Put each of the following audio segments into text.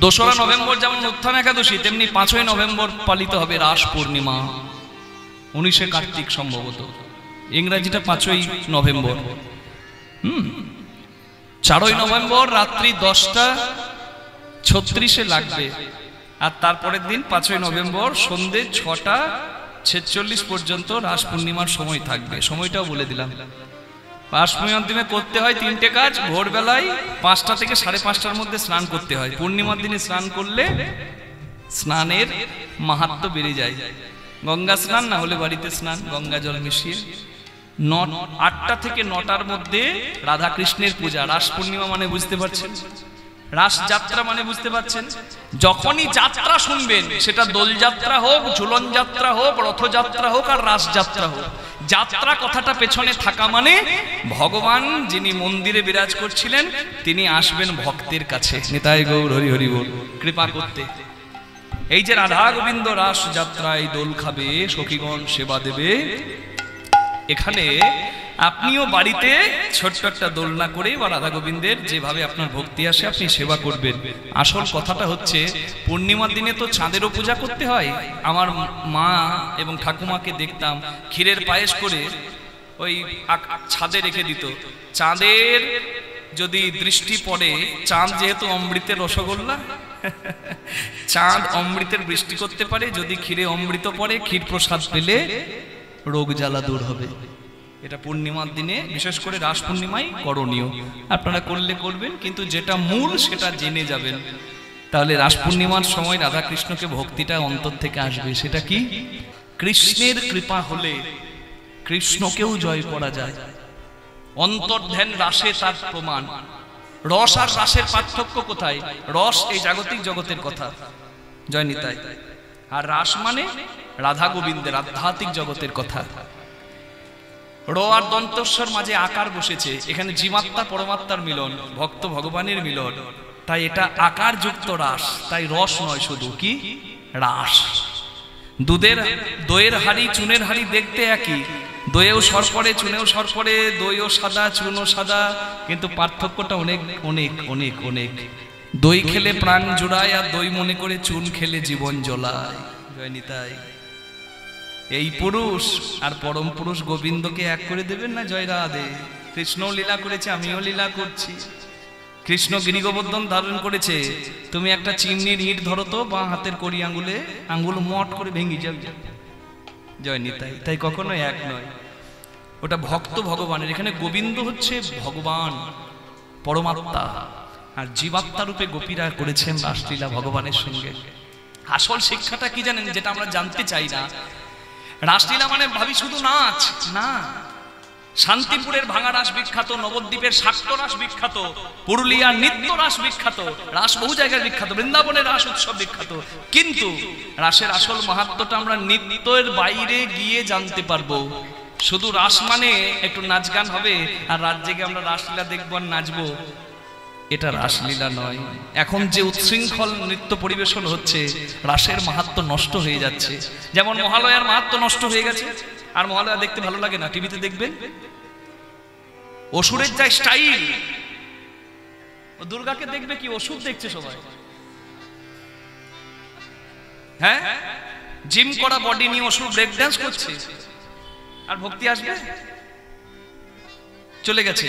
দোসরা নভেম্বর যেমন উত্থান একাদশী, তেমনি 5ই নভেম্বর পালিত হবে রাস পূর্ণিমা, 19শে কার্তিক সম্ভবত, ইংরাজিটা 5ই নভেম্বর। 4ই নভেম্বর রাত্রি 10:36 লাগবে, আর তারপরের দিন 5ই নভেম্বর সন্ধ্যে 6:46 পর্যন্ত রাস পূর্ণিমার সময় থাকবে। সময়টাও বলে দিলাম। রাস পূর্ণিমার দিনে করতে হয় 3টে কাজ। ভোরবেলায় 5টা থেকে 5:30টার মধ্যে স্নান করতে হয়। পূর্ণিমার দিনে স্নান করলে স্নানের মাহাত্ম্য বেড়ে যায়। গঙ্গা স্নান, না হলে বাড়িতে স্নান, গঙ্গা জল মিশিয়ে। 8টা থেকে 9টার মধ্যে রাধা কৃষ্ণের পূজা। রাস পূর্ণিমা মানে বুঝতে পারছেন, রাস যাত্রা মানে বুঝতে পারছেন। যখনই যাত্রা শুনবেন, সেটা দোল যাত্রা হোক, ঝুলন যাত্রা হোক, রথযাত্রা হোক আর রাস যাত্রা হোক, যাত্রা কথাটা পেছনে থাকা মানে ভগবান যিনি মন্দিরে বিরাজ করছিলেন তিনি আসবেন ভক্তের কাছে, নিতাই গৌর হরি হরি বল, কৃপা করতে। এই যে রাধা গোবিন্দ রাস যাত্রায় দোল খাবে, সখীগণ সেবা দেবে, এখানে আপনিও বাড়িতে ছোট্ট একটা দোলনা করে বা রাধা গোবিন্দের যেভাবে আপনার ভক্তি আসে আপনি সেবা করবেন। আসল কথাটা হচ্ছে পূর্ণিমার দিনে তো চাঁদেরও পূজা করতে হয়। আমার মা এবং ঠাকুমাকে দেখতাম ক্ষীরের পায়েস করে ওই ছাদে রেখে দিত। চাঁদের যদি দৃষ্টি পড়ে, চাঁদ যেহেতু অমৃতের রসগোল্লা, চাঁদ অমৃতের বৃষ্টি করতে পারে। যদি ক্ষীরে অমৃত পড়ে, ক্ষীর প্রসাদ পেলে রোগ জ্বালা দূর হবে। এটা পূর্ণিমার দিনে, বিশেষ করে রাস পূর্ণিমায় করণীয়। আপনারা করলে করবেন, কিন্তু যেটা মূল সেটা জেনে যাবেন। তাহলে রাস পূর্ণিমার সময় রাধা কৃষ্ণকে ভক্তিটা অন্তর থেকে আসবে। সেটা কি? কৃষ্ণের কৃপা হলে কৃষ্ণকেও জয় করা যায়। অন্তর্ধ্যান রাসে তার প্রমাণ। রস আর রাসের পার্থক্য কোথায়? রস এই জাগতিক জগতের কথা, জয় নিতাই, আর রাস মানে রাধা গোবিন্দের আধ্যাত্মিক জগতের কথা। র আর দন্তস্বর মাঝে আকার বসেছে, এখানে জীবাত্মা পরমাত্মার মিলন, ভক্ত ভগবানের মিলন, তাই এটা আকার যুক্ত রাস, তাই রস নয় শুধু, কি রাস। দইয়ের হাড়ি চুনের হাড়ি দেখতে একই, দইয়েও সর পড়ে, চুনেও সর পড়ে, দইও সাদা চুনও সাদা, কিন্তু পার্থক্যটা অনেক অনেক অনেক অনেক। দই খেলে প্রাণ জোড়ায়, আর দই মনে করে চুন খেলে জীবন জ্বলায়। জয় নিতাই। এই পুরুষ আর পরম পুরুষ গোবিন্দকে এক করে দেবেন না? জয় রাধে। কৃষ্ণও লীলা করেছে, আমিও লীলা করছি। কৃষ্ণ গিরিগোবর্ধন ধারণ করেছে। তুমি একটা চিমনির ইট ধরো তো বা হাতের কড়ি আঙ্গুলে, আঙ্গুল মট করে ভেঙে যাবে। জয় নিতাই। তাই কখনো এক নয়, ওটা ভক্ত ভগবানের। এখানে গোবিন্দ হচ্ছে ভগবান পরমাত্মা, আর জীবাত্মা রূপে গোপীরা করেছেন রাসলীলা ভগবানের সঙ্গে। আসল শিক্ষাটা কি জানেন, যেটা আমরা জানতে চাই না? রাসলীলা মানে ভাবি শুধু নাচ না। শান্তিপুরের ভাঙা রাস বিখ্যাত, নবদ্বীপের শাক্ত রাস বিখ্যাত, পুরুলিয়ার নৃত্য রাস বিখ্যাত, রাস বহু জায়গায় বিখ্যাত, বৃন্দাবনের রাস উৎসব বিখ্যাত। কিন্তু রাসের আসল মাহাত্ম্যটা আমরা নৃত্যের বাইরে গিয়ে জানতে পারবো। শুধু রাস মানে একটু নাচ গান হবে আর রাত জেগে আমরা রাসলীলা দেখবো আর নাচবো, এটা রাসলীলা নয়। এখন যে উচ্ছৃঙ্খল নৃত্য পরিবেশন হচ্ছে, রাসের মাহাত্ম্য নষ্ট হয়ে যাচ্ছে। যেমন মহালয়ার মাহাত্ম্য নষ্ট হয়ে গেছে, আর মহালয়া দেখতে ভালো লাগে না। টিভিতে দেখবেন অসুরের যা স্টাইল, ও দুর্গাকে দেখবে কি অসুর দেখছে সবাই। হ্যাঁ, জিম করা বডি নিয়ে অসুর ব্রেক ড্যান্স করছে, আর ভক্তি আসবে? চলে গেছে।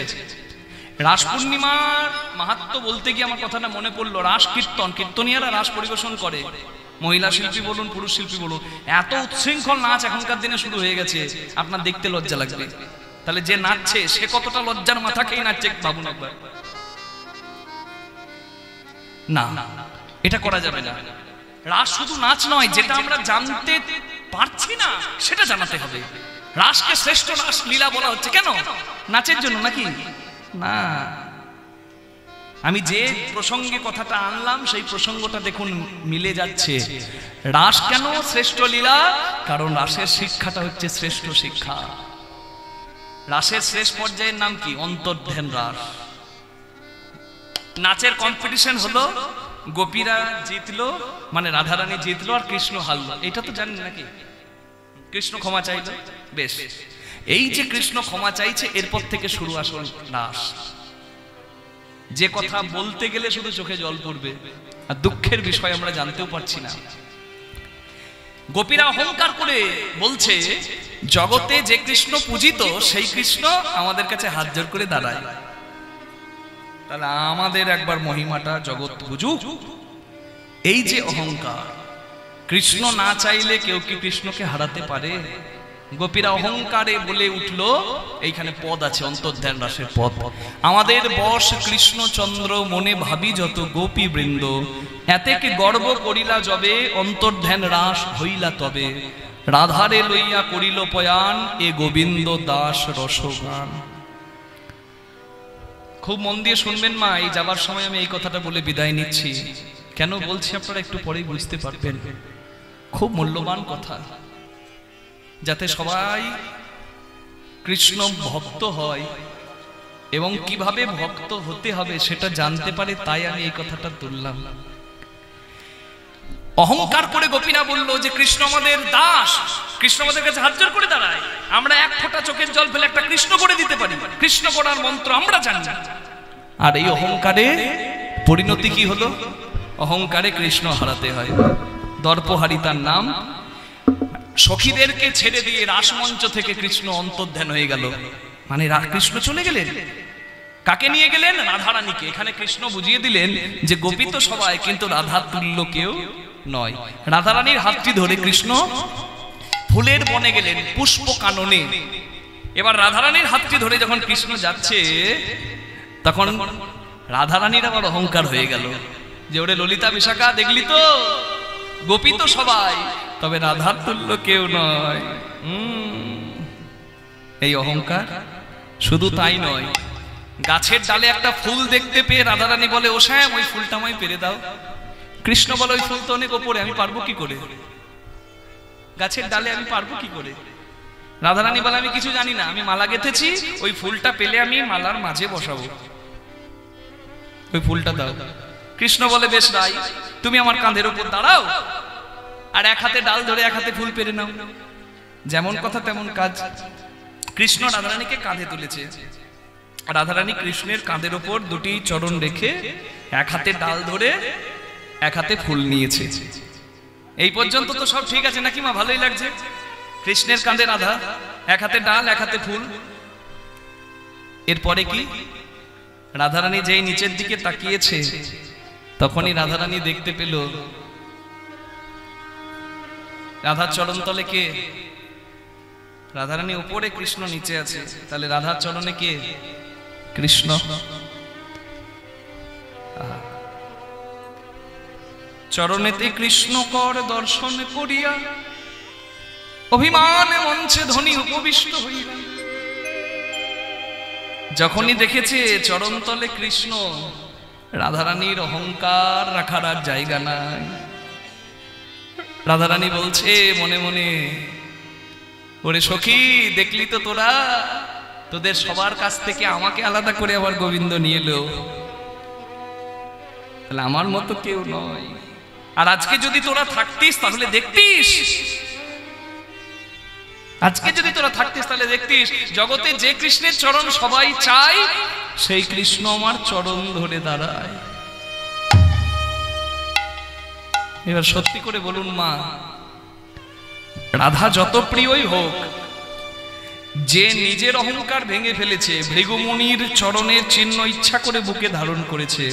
রাস পূর্ণিমার মাহাত্ম্য বলতে গিয়ে আমার কথাটা মনে পড়লো, রাস কীর্তন, কীর্তনীয়ারা রাস পরিবেশন করে, মহিলা শিল্পী বলুন পুরুষ শিল্পী বলুন, এত উচ্ছৃঙ্খল নাচ এখনকার দিনে শুরু হয়ে গেছে, আপনার দেখতে লজ্জা লাগবে। তাহলে যে নাচছে সে কতটা লজ্জার মাথা খেয়ে নাচছে ভাবুন একবার। না, এটা করা যাবে না। রাস শুধু নাচ নয়, যেটা আমরা জানতে পারছি না সেটা জানাতে হবে। রাসকে শ্রেষ্ঠ রাস লীলা বলা হচ্ছে কেন? নাচের জন্য নাকি? না, আমি যে প্রসঙ্গে কথাটা আনলাম সেই প্রসঙ্গটা দেখুন মিলে যাচ্ছে। রাস কেন শ্রেষ্ঠ লীলা? কারণ রাসের শিক্ষাটা হচ্ছে শ্রেষ্ঠ শিক্ষা। রাসের শেষ পর্যায়ের নাম কি? অন্তর্ধ্যান রাস। নাচের কম্পিটিশন হলো, গোপীরা জিতলো, মানে রাধারানী জিতলো আর কৃষ্ণ হারলো, এটা তো জানেন নাকি? কৃষ্ণ ক্ষমা চাইলো, বেশ। এই যে কৃষ্ণ ক্ষমা চাইছে, এরপর থেকে শুরু আসল রাস। যে কথা বলতে গেলে শুধু চোখে জল পড়বে, আর দুঃখের বিষয় আমরা জানতেও পারছি না। গোপীরা অহংকার করে বলছে জগতে যে কৃষ্ণ পূজিত সেই কৃষ্ণ আমাদের কাছে হাত জোড় করে দাঁড়ায়, তাহলে আমাদের একবার মহিমাটা জগৎ বুঝুক। এই যে অহংকার, কৃষ্ণ না চাইলে কেউ কি কৃষ্ণকে হারাতে পারে? গোপীরা অহংকারে বলে উঠল, এইখানে পদ আছে অন্তর্ধান রাসের পদ, আমাদের বশ কৃষ্ণচন্দ্র মনে ভাবি যত গোপী বৃন্দ, এতে কি গর্ব করিলা যবে অন্তর্ধান রাস হইলা তবে, রাধারে লইয়া করিল পয়ান এ গোবিন্দ দাস রসগান। খুব মন দিয়ে শুনবেন মা, এই যাবার সময় আমি এই কথাটা বলে বিদায় নিচ্ছি। কেন বলছি আপনারা একটু পরেই বুঝতে পারবেন। খুব মূল্যবান কথা, যাতে সবাই কৃষ্ণ ভক্ত হয় এবং কিভাবে ভক্ত হতে হবে সেটা জানতে পারে, তাই আমি এই কথাটা তুললাম। অহংকার করে গোপীরা বলল যে কৃষ্ণ আমাদের দাস, কৃষ্ণ আমাদের কাছে হাত জোড় করে দাঁড়ায়, আমরা এক ফোঁটা চোখের জল ফেলে একটা কৃষ্ণ করে দিতে পারি, কৃষ্ণ করার মন্ত্র আমরা জানি না। আর এই অহংকারে পরিণতি কি হলো? অহংকারে কৃষ্ণ হারাতে হয়। দর্পহারি তার নাম। সখীদেরকে ছেড়ে দিয়ে রাসমঞ্চ থেকে কৃষ্ণ অন্তর্ধান হয়ে গেল, মানে কৃষ্ণ চলে গেলেন। কাকে নিয়ে গেলেন? রাধারানীকে। এখানে কৃষ্ণ বুঝিয়ে দিলেন যে গোপী তো সবাই, কিন্তু রাধা তুল্য কেউ নয়। রাধারানীর হাতটি ধরে কৃষ্ণ ফুলের বনে গেলেন, পুষ্প কাননে। এবার রাধারানীর হাতটি ধরে যখন কৃষ্ণ যাচ্ছে, তখন রাধারানীর আবার অহংকার হয়ে গেল যে ওরে ললিতা বিশাখা, দেখলি তো গোপী তো সবাই, তবে রাধার তুল্য কেউ নয়। এই অহংকার। শুধু তাই নয়, গাছের ডালে একটা ফুল দেখতে পেয়ে রাধারানী বলে, ও শ্যাম ওই ফুলটা আমায় পেরে দাও। কৃষ্ণ বলে, ওই ফুল তো অনেক ওপরে, আমি পারবো কি করে? গাছের ডালে আমি পারবো কি করে? রাধারানী বলে, আমি কিছু জানি না, আমি মালা গেঁথেছি, ওই ফুলটা পেলে আমি মালার মাঝে বসাবো, ওই ফুলটা দাও। কৃষ্ণ বলে, বেশ রাই, তুমি আমার কাঁধের উপর দাঁড়াও, আর এক হাতে ডাল ধরে এক হাতে ফুল পেরে নাও। যেমন কথা তেমন কাজ। কৃষ্ণ রাধারানীকে কাঁধে তুলেছে, রাধারানী কৃষ্ণের কাঁধের উপর দুটি চরণ রেখে এক হাতে ডাল ধরে এক হাতে ফুল নিয়েছে। এই পর্যন্ত তো সব ঠিক আছে নাকি মা? ভালোই লাগছে। কৃষ্ণের কাঁধে রাধা, এক হাতে ডাল এক হাতে ফুল। এরপরে কি? রাধারানী যেই নিচের দিকে তাকিয়েছে, তখনই রাধারানী দেখতে পেল রাধার চরণ তলে কে? রাধারানী উপরে, কৃষ্ণ নিচে আছে, তাহলে রাধার চরণে কে? কৃষ্ণ। চরণেতে কৃষ্ণ কর দর্শন করিয়া অভিমানে মঞ্চে ধনী উপবিষ্ট হইলেন। যখনই দেখেছে চরণ তলে কৃষ্ণ, রাধারানীর অহংকার রাখার আর জায়গা নাই। রাধারানী বলছে মনে মনে, ওরে সখী, দেখলি তো তোরা, তোদের সবার কাছ থেকে আমাকে আলাদা করে আবার গোবিন্দ নিয়ে এলো, তাহলে আমার মতো কেউ নয়। আর আজকে যদি তোরা থাকতিস তাহলে দেখতিস, আজকে যদি তোরা থাকতিস তাহলে দেখতিস জগতে যে কৃষ্ণের চরণ সবাই চায়, সেই কৃষ্ণ আমার চরণ ধরে দাঁড়ায়। এবার সত্যি করে বলুন মা, রাধা যত প্রিয়ই হোক, যে নিজের অহংকার ভেঙে ফেলেছে, ভৃগুমুনির চরণের চিহ্ন ইচ্ছা করে বুকে ধারণ করেছে,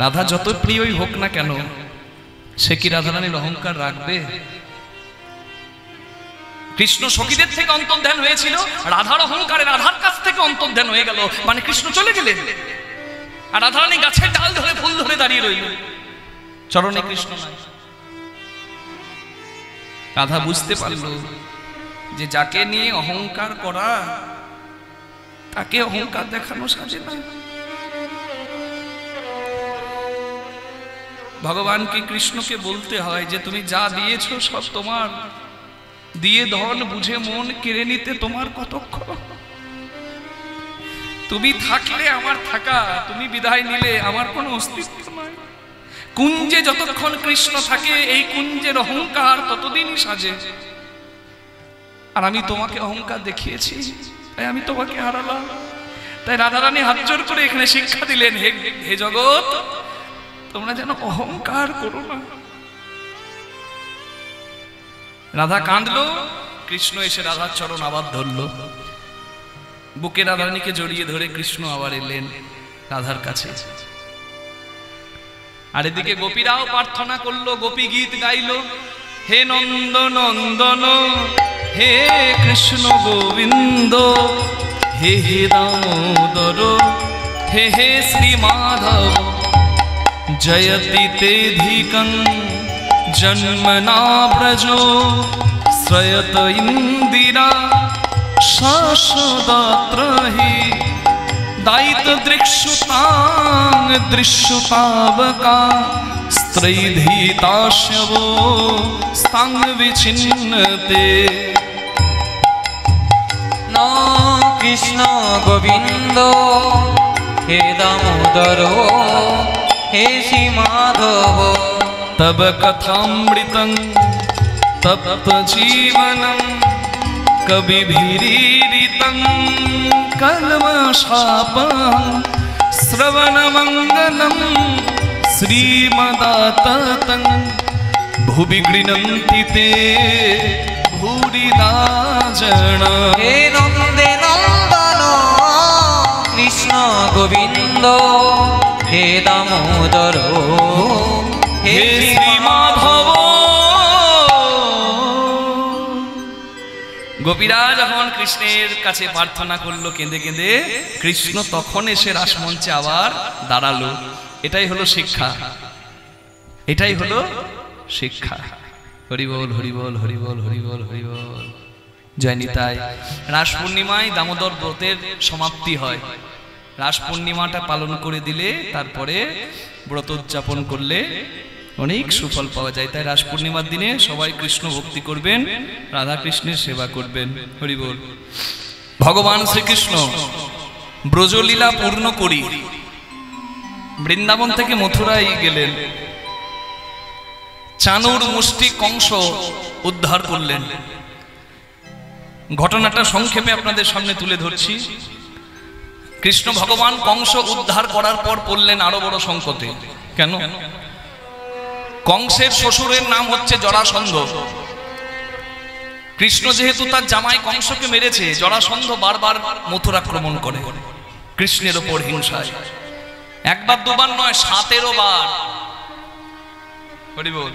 রাধা যত প্রিয়ই হোক না কেন, সে কি রাধারানীর অহংকার রাখবে? কৃষ্ণ সখীদের থেকে অন্তর্ধান হয়েছিল, রাধার অহংকারে রাধার কাছ থেকে অন্তর্ধান হয়ে গেল, মানে কৃষ্ণ চলে গেলেন, আর রাধারানী গাছের ডাল ধরে ফুল ধরে দাঁড়িয়ে রইল, চরণে কৃষ্ণ নাই। রাধা বুঝতে পারল যে যাকে নিয়ে অহংকার করা, তাকে অহংকার দেখানো সাজে না। ভগবানকে, কৃষ্ণকে বলতে হয় যে তুমি যা দিয়েছ সব তোমার, দিয়ে ধন বুঝে মন কেড়ে নিতে তোমার কতক্ষণ। তুমি থাকলে আমার থাকা, তুমি বিদায় নিলে আমার কোনো অস্তিত্ব নাই। কুঞ্জে যতক্ষণ কৃষ্ণ থাকে, এই কুঞ্জের অহংকার ততদিনই সাজে। আর আমি তোমাকে অহংকার দেখিয়েছি, তাই আমি তোমাকে হারালাম। তাই রাধারানী হাত জোর করে এখানে শিক্ষা দিলেন, হে জগৎ, তোমরা যেন অহংকার করো না। রাধা কাঁদলো, কৃষ্ণ এসে রাধার চরণ আবার ধরলো, বুকে রাধারানীকে জড়িয়ে ধরে কৃষ্ণ আবার এলেন রাধার কাছে। আর এদিকে গোপীরাও প্রার্থনা করলো, গোপী গীত গাইলো, হে নন্দ নন্দন, হে কৃষ্ণ গোবিন্দ, হে হে দামোদর, হে হে শ্রী মাধব, জয়তি তেধিকং জন্মনা ব্রজো, শ্রয়ত ইন্দিরা শাশ্বদাত্র হি, দায়িত দৃক্ষুতাং দৃশ্যতাবকা, স্ত্রৈধীতাস্যবো স্তাং বিচ্ছিন্নতে। ন কৃষ্ণ গোবিন্দ, হে দামোদর, হে শ্রী মাধব, তব কথামৃতং তপ্ত জীবনম, কবিভিরিতং কলমশাপং, শ্রবণমঙ্গলম শ্রীমদাততং, ভুবি গৃণন্তি তে ভূরিদা জন। হে নন্দে নন্দন, কৃষ্ণ গোবিন্দ, হে দামোদর, হে শ্রী মাধব। গোপীরা যখন কৃষ্ণের কাছে প্রার্থনা করলো কেঁদে কেঁদে, কৃষ্ণ তখন এসে রাসমঞ্চে আবার দাঁড়ালো। এটাই হলো শিক্ষা, এটাই হলো শিক্ষা। হরি বল হরি বল হরি বল হরি বল হরি বল। জয় নিতাই। রাস পূর্ণিমায় দামোদর ব্রতের সমাপ্তি হয়। রাস পূর্ণিমাটা পালন করে দিলে তারপরে ব্রত উদযাপন করলে অনেক সুফল পাওয়া যায়। তাই রাস পূর্ণিমার দিনে সবাই কৃষ্ণ ভক্তি করবেন, রাধা কৃষ্ণের সেবা করবেন। হরি বল। ভগবান শ্রীকৃষ্ণ ব্রজলীলা পূর্ণ করি বৃন্দাবন থেকে মথুরায় গেলেন, চানুর মুষ্টি কংস উদ্ধার করলেন। ঘটনাটা সংক্ষেপে আপনাদের সামনে তুলে ধরছি। কৃষ্ণ ভগবান কংস উদ্ধার করার পর পড়লেন আরো বড় সংকটে। কেন? কংসের শ্বশুরের নাম হচ্ছে জরাসন্ধ। কৃষ্ণ যেহেতু তার জামাই কংসকে মেরেছে, জরাসন্ধ বারবার মথুরাক্রমণ করে কৃষ্ণের ওপর হিংসায়। একবার দুবার নয়, 17 বার। হরি বল।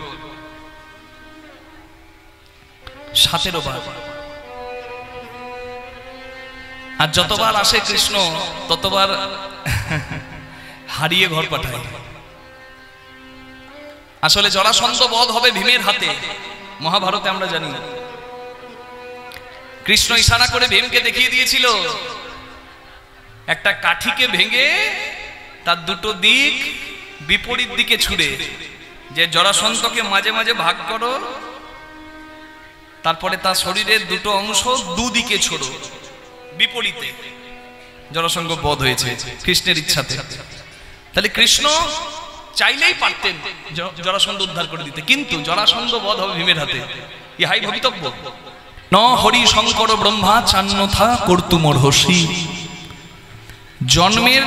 17 বার। আর যতবার আসে কৃষ্ণ ততবার হারিয়ে ঘর পাঠায়। আসলে জরাসন্ধ বধ হবে ভীমের হাতে, মহাভারতে আমরা জানি। কৃষ্ণ ইশারা করে ভীমকে দেখিয়ে দিয়েছিল একটা কাঠিকে ভেঙে তার দুটো দিক বিপরীত দিকে ছুড়ে, যে জরাসন্ধকে মাঝে মাঝে ভাগ করো, তারপরে তার শরীরের দুটো অংশ দুদিকে ছোড়ো বিপরীতে। জরাসন্ধ বধ হয়েছে কৃষ্ণের ইচ্ছাতে। তাহলে কৃষ্ণ চাইলেই পারতেন জরাসন্ধ উদ্ধার করে দিতে, কিন্তু জরাসন্ধ বধ হবে ভীমের হাতে। ইহাই ভবিতব্য। ন হরি শঙ্কর ব্রহ্মা চান্নথা কর্তুমর্হসি। জন্মের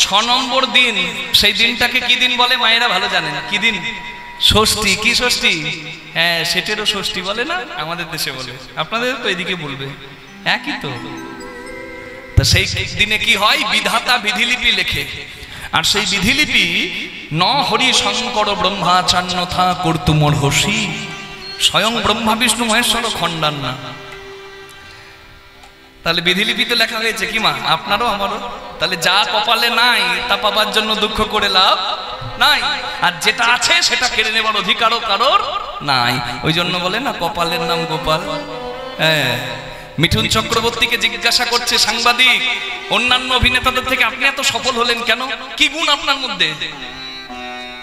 6 নম্বর দিন, সেই দিনটাকে কি দিন বলে মায়েরা ভালো জানেন। কি দিন? ষষ্ঠী। কি ষষ্ঠী? হ্যাঁ, সেটেরও ষষ্ঠী বলে না, আমাদের দেশে বলে, আপনাদের তো এদিকে বলবে একই তো। তা সেই দিনে কি হয়? বিধাতা বিধিলিপি লেখে, আর সেই বিধিলিপি ন হরি শঙ্কর ব্রহ্মা চান্নথা কর্তুমর্হসি। স্বয়ং ব্রহ্মা বিষ্ণু মহেশ্বর খণ্ডান না। তাহলে বিধিলিপিতে লেখা হয়েছে কি মা, আপনারও আমারও। তাহলে যা কপালে নাই তা পাবার জন্য দুঃখ করে লাভ নাই, আর যেটা আছে সেটা কেড়ে নেবার অধিকারও কারোর নাই। ওই জন্য বলে না কপালের নাম গোপাল। হ্যাঁ, মিঠুন চক্রবর্তীকে জিজ্ঞাসা করছে সাংবাদিক, অন্যান্য অভিনেতাদের থেকে আপনি এত সফল হলেন কেন? কি গুণ আপনার মধ্যে?